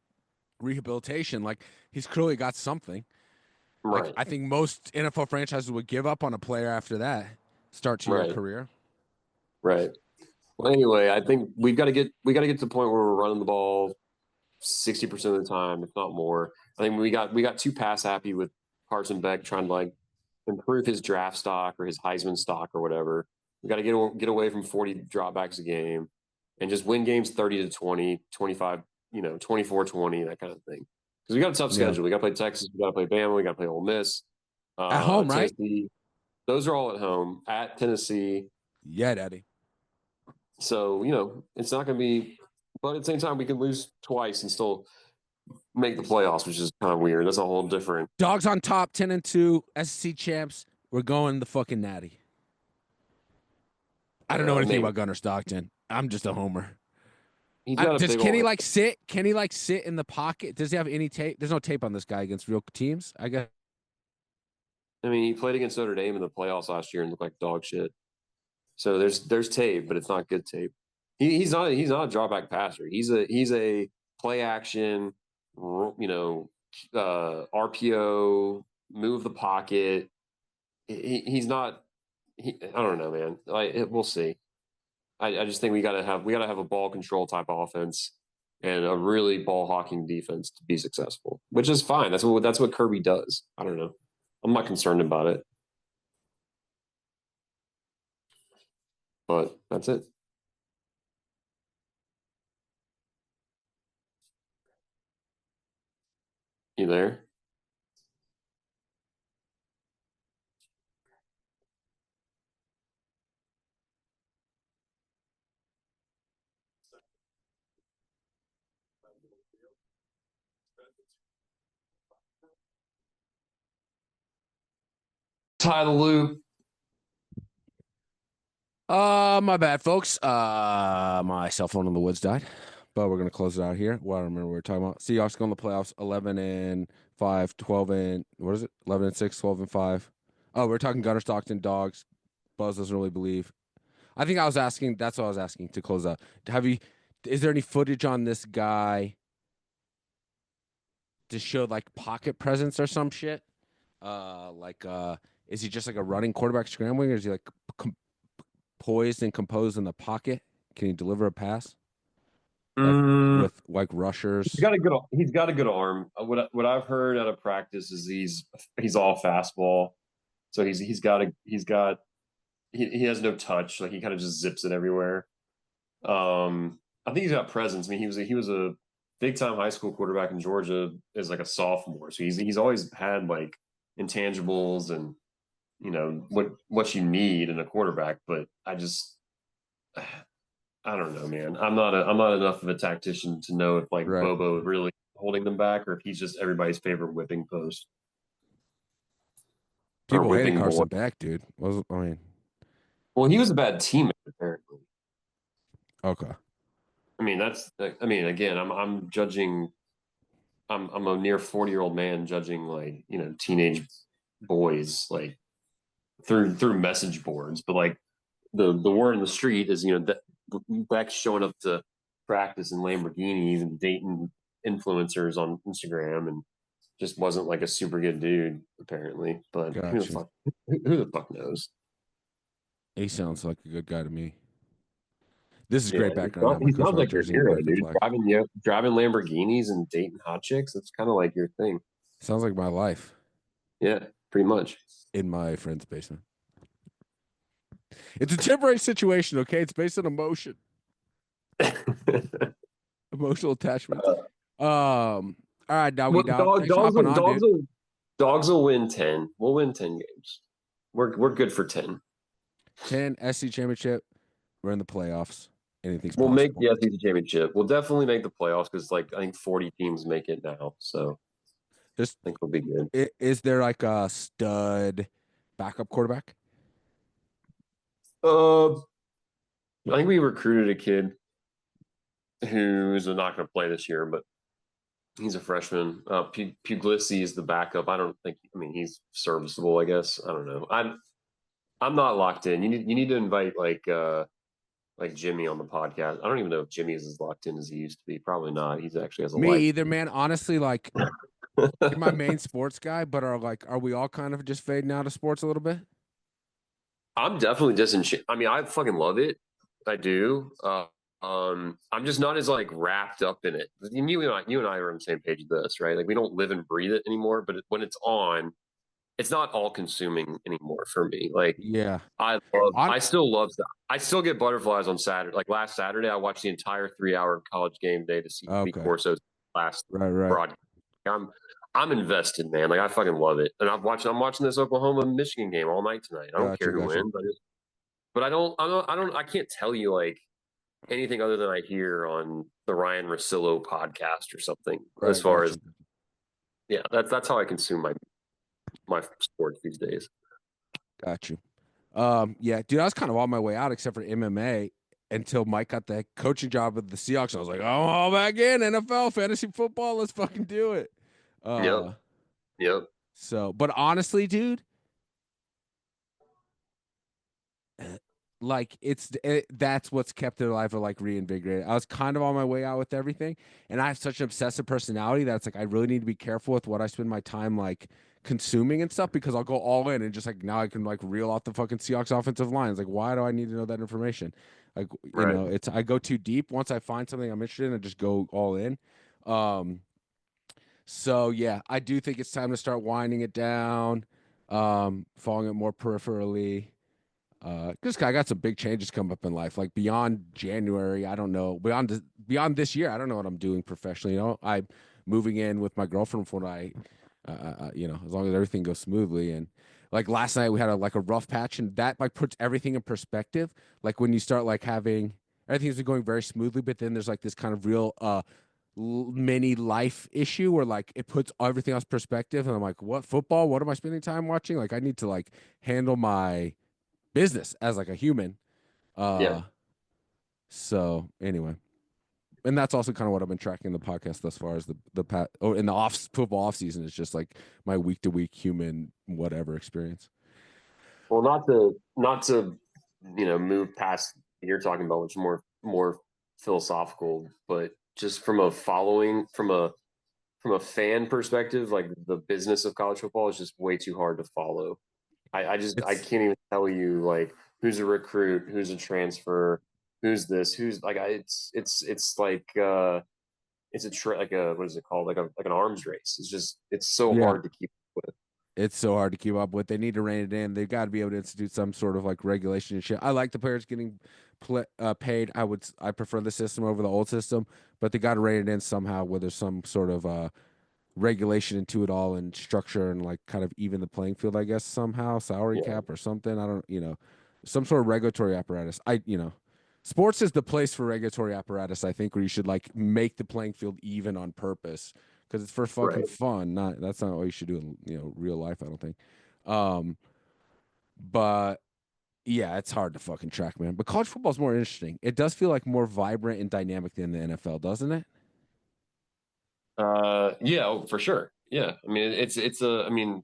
rehabilitation. Like he's clearly got something. Right. Like, I think most NFL franchises would give up on a player after that start to your career. Right. Well, anyway, I think we got to get to the point where we're running the ball 60% of the time, if not more. I think we got too pass happy with Carson Beck trying to like improve his draft stock or his Heisman stock or whatever. We got to get away from 40 dropbacks a game and just win games 30-20, 25, 24-20, that kind of thing. Because we got a tough schedule. We got to play Texas, we got to play Bama, we got to play Ole Miss. At home, right? Those are all at home. At Tennessee, Yeah, Daddy. So, it's not going to be, but at the same time, we could lose twice and still make the playoffs, which is kind of weird. That's a whole different. Dogs on top, 10-2, SEC champs. We're going the fucking Natty. I don't know anything about Gunnar Stockton. I'm just a homer. He's got a Does big Kenny old- like sit? Can he like sit in the pocket? Does he have any tape? There's no tape on this guy against real teams, I guess. I mean, he played against Notre Dame in the playoffs last year and looked like dog shit. So there's tape, but it's not good tape. He's not a drawback passer. He's a play action, RPO, move the pocket. He's not. I don't know, man. We'll see. I just think we gotta have a ball control type offense and a really ball hawking defense to be successful, which is fine. That's what Kirby does. I don't know. I'm not concerned about it, but that's it. You there? Tie the loop. My bad, folks. My cell phone in the woods died, but we're gonna close it out here. Well, I don't remember what we were talking about. Seahawks going to the playoffs, 11-5, 12 and what is it? 11-6, 12-5. Oh, we're talking Gunnar Stockton dogs. Buzz doesn't really believe. I think I was asking. That's what I was asking to close out. Is there any footage on this guy to show like pocket presence or some shit? Is he just like a running quarterback scrambling, or is he like poised and composed in the pocket? Can he deliver a pass with like rushers? He's got a good arm. What I've heard out of practice is he's all fastball. So he has no touch. Like he kind of just zips it everywhere. I think he's got presence. I mean, he was a big time high school quarterback in Georgia as like a sophomore. So he's always had like intangibles and what you need in a quarterback. But I don't know, man. I'm not enough of a tactician to know if like Right. Bobo is really holding them back or if he's just everybody's favorite whipping post. People hated whipping Carson boy. Beck, dude. Well, He was a bad teammate apparently. okay. I mean, again, I'm judging. I'm a near 40-year-old man judging like teenage boys like through message boards, but like the word in the street is that Beck's showing up to practice in Lamborghinis and dating influencers on Instagram and just wasn't like a super good dude apparently. But Gotcha. who the fuck knows? He sounds like a good guy to me. This is great background. Now. He sounds like your jersey and hero, American dude. flag. Driving Lamborghinis and dating hot chicks. That's kind of like your thing. Sounds like my life. Yeah, pretty much. In my friend's basement. It's a temporary situation, okay? It's based on emotion. Emotional attachment. All right, doggy dog. Dogs will win 10. We'll win 10 games. We're good for 10. 10 SC championship. We're in the playoffs. Anything's We'll possible. make the SEC championship. We'll definitely make the playoffs because I think 40 teams make it now. So I think we'll be good. Is there like a stud backup quarterback? I think we recruited a kid who's not going to play this year, but he's a freshman. Puglisi is the backup. I mean, he's serviceable, I guess. I don't know. I'm not locked in. You need to invite like Jimmy on the podcast. I don't even know if Jimmy is as locked in as he used to be. Probably not. He's actually has a Me either, man. Honestly, like you're my main sports guy, but are we all kind of just fading out of sports a little bit? I'm definitely disenchanted. I mean, I fucking love it. I do. I'm just not as like wrapped up in it. You and I are on the same page with this, right? Like we don't live and breathe it anymore. But when it's on, it's not all consuming anymore for me. Like, yeah, I still love that. I still get butterflies on Saturday. Like last Saturday, I watched the entire 3-hour College Game Day to see Corso's last broadcast. I'm invested, man. Like I fucking love it, and I'm watching this Oklahoma Michigan game all night tonight. I don't care who wins. but I can't tell you like anything other than I hear on the Ryan Russillo podcast or something. As Right, far got as you. yeah, that's how I consume my sports these days. Got you. Yeah, dude, I was kind of on my way out except for MMA until Mike got the coaching job with the Seahawks. I was like, oh, I'm all back in NFL fantasy football. Let's fucking do it. Yep, yep. But honestly, dude, like that's what's kept it alive or like reinvigorated. I was kind of on my way out with everything, and I have such an obsessive personality that's like I really need to be careful with what I spend my time like consuming and stuff because I'll go all in and just like now I can like reel off the fucking Seahawks offensive lines. Like, why do I need to know that information? Like, Right. it's I go too deep. Once I find something I'm interested in, I just go all in. Um, so yeah, I do think it's time to start winding it down, following it more peripherally. Just I got some big changes coming up in life. Like beyond January, I don't know. Beyond this year, I don't know what I'm doing professionally. I'm moving in with my girlfriend for as long as everything goes smoothly. And like last night, we had like a rough patch, and that like puts everything in perspective. Like when you start like having everything's been going very smoothly, but then there's like this kind of real mini life issue where like it puts everything else perspective, and I'm like, what football? What am I spending time watching? Like I need to like handle my business as like a human. Yeah. Uh, so anyway, and that's also kind of what I've been tracking in the podcast thus far as in the off football off season is just like my week to week human whatever experience. Well, not to move past what you're talking about, which is more philosophical, but just from a following from a fan perspective, like the business of college football is just way too hard to follow. I It's can't even tell you like who's a recruit, who's a transfer, who's this, who's like it's like it's like a what is it called, like an arms race. It's so yeah, hard to keep up with. it's so hard to keep up with. They need to rein it in. They've got to be able to institute some sort of like regulation and shit. I like the players getting paid. I prefer the system over the old system, but they got to rein it in somehow. Where there's some sort of regulation into it all and structure and like kind of even the playing field, I guess, somehow, salary Yeah, cap or something. I don't, some sort of regulatory apparatus. Sports is the place for regulatory apparatus, I think, where you should like make the playing field even on purpose because it's for fucking right. fun. That's not what you should do in, real life, I don't think. Um, but yeah, it's hard to fucking track, man. But college football is more interesting. It does feel like more vibrant and dynamic than the NFL, doesn't it? Yeah, oh, for sure. Yeah, I mean I mean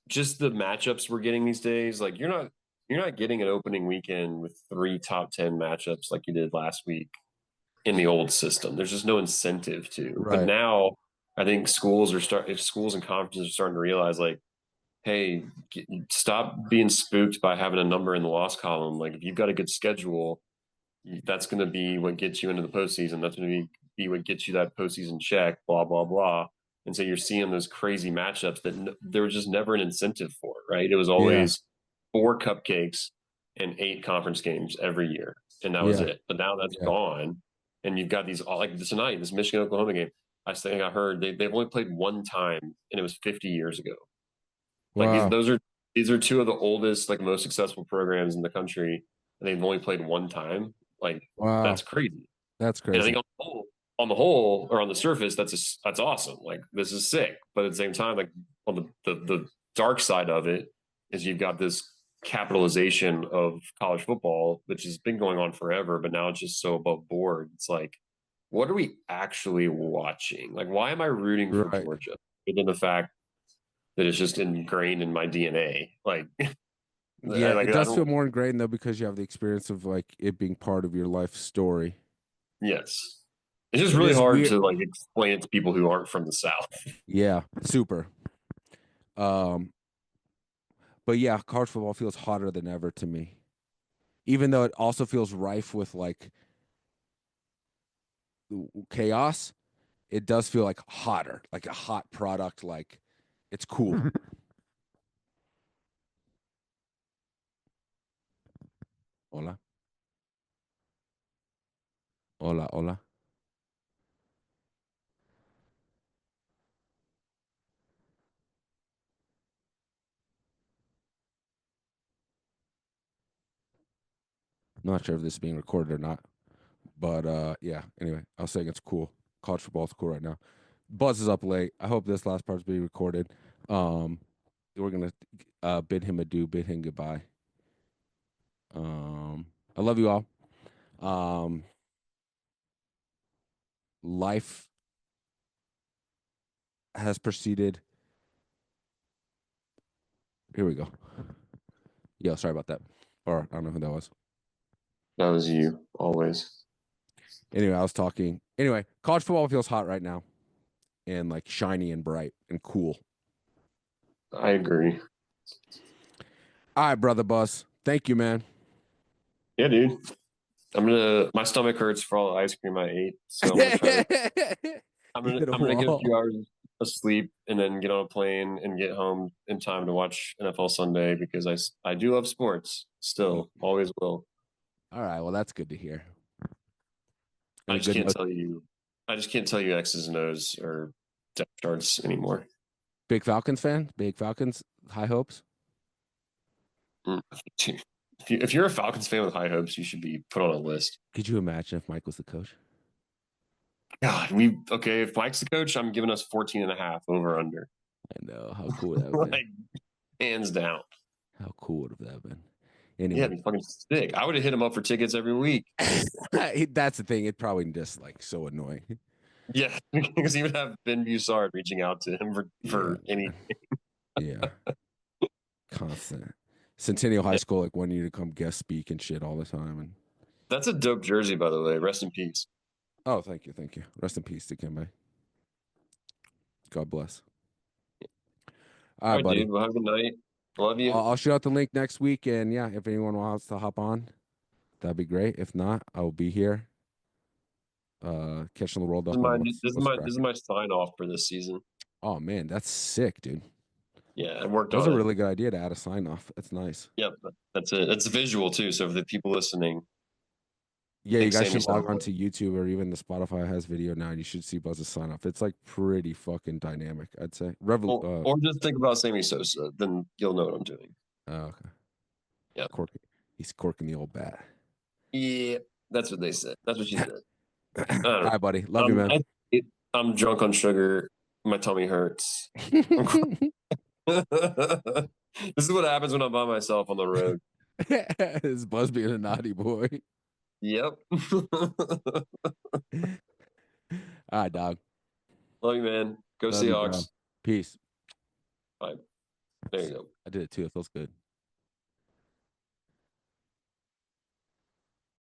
just the matchups we're getting these days. Like you're not getting an opening weekend with three top 10 matchups like you did last week in the old system. There's just no incentive to. But Right. now I think if schools and conferences are starting to realize like, hey, stop being spooked by having a number in the loss column. Like if you've got a good schedule, that's going to be what gets you into the postseason. That's going to be what gets you that postseason check. Blah blah blah. And so you're seeing those crazy matchups that there was just never an incentive for, right? It was Yeah. always four cupcakes and eight conference games every year, and that was Yeah. it. But now that's Yeah. gone, and you've got these like tonight, this Michigan Oklahoma game. I think I heard they've only played one time, and it was 50 years ago. Like Wow. these are two of the oldest, like most successful programs in the country, and they've only played one time. Like Wow. that's crazy. That's And I crazy. think on the whole, or on the surface, that's awesome. Like this is sick. But at the same time, like on the dark side of it is you've got this capitalization of college football, which has been going on forever, but now it's just so above board. It's like, what are we actually watching? Like, why am I rooting for Right. Georgia? Other than the fact that it's just ingrained in my DNA. Like, Yeah, like it I does don't. feel more ingrained though because you have the experience of like it being part of your life story. Yes, it's just It really is hard weird. to like explain it to people who aren't from the South. Yeah, super. Um, but yeah, college football feels hotter than ever to me. Even though it also feels rife with like chaos, it does feel like hotter, like a hot product, like it's cool. Hola. Hola, hola. not sure if this is being recorded or not. But yeah, anyway, I was saying it's cool. College football is cool right now. Buzz is up late. I hope this last part's being recorded. We're gonna bid him adieu, bid him goodbye. I love you all. Life has proceeded. Here we go. Yo, sorry about that. Or I don't know who that was. That was you, always. Anyway, I was talking. Anyway, college football feels hot right now. And like shiny and bright and cool. I agree. All right, brother Buzz. Thank you, man. Yeah, dude. My stomach hurts for all the ice cream I ate. So I'm gonna try to I'm gonna get a few hours of sleep and then get on a plane and get home in time to watch NFL Sunday because I do love sports still, always will. All right, well that's good to hear. I just can't tell you X's and O's or depth charts anymore. Big Falcons fan? Big Falcons, high hopes? If you're a Falcons fan with high hopes, you should be put on a list. Could you imagine if Mike was the coach? God, if Mike's the coach, I'm giving us 14 and a half over under. I know. How cool that would like, hands down. How cool would have that been? Anyway. Yeah, it'd be fucking sick. I would have hit him up for tickets every week. That's the thing. It's probably just like so annoying. Yeah, because he would have Ben Bussard reaching out to him for anything. Yeah. Constant. Centennial High School like wanting you to come guest speak and shit all the time. And that's a dope jersey, by the way. Rest in peace. Oh, thank you. Rest in peace to Kimbe. God bless. All right, buddy. Dude. Well, have a good night. Love you. I'll shoot out the link next week, and yeah, if anyone wants to hop on, that'd be great. If not, I will be here. Catching the world up. This is my sign off for this season. Oh man, that's sick, dude. Yeah, it worked. That was a really good idea to add a sign off. That's nice. Yep, that's it. It's visual too. So for the people listening, yeah, you guys should log on to YouTube or even the Spotify has video now. And you should see Buzz's sign off. It's like pretty fucking dynamic, I'd say. Or just think about Sammy Sosa, then you'll know what I'm doing. Oh, okay. Yeah, he's corking the old bat. Yeah, that's what they said. That's what she said. All right, buddy. Love you, man. I'm drunk on sugar. My tummy hurts. This is what happens when I'm by myself on the road. This Buzz being a naughty boy. Yep. All right, dog. Love you, man. Go Seahawks. Peace. Bye. There you go. I did it too. It feels good.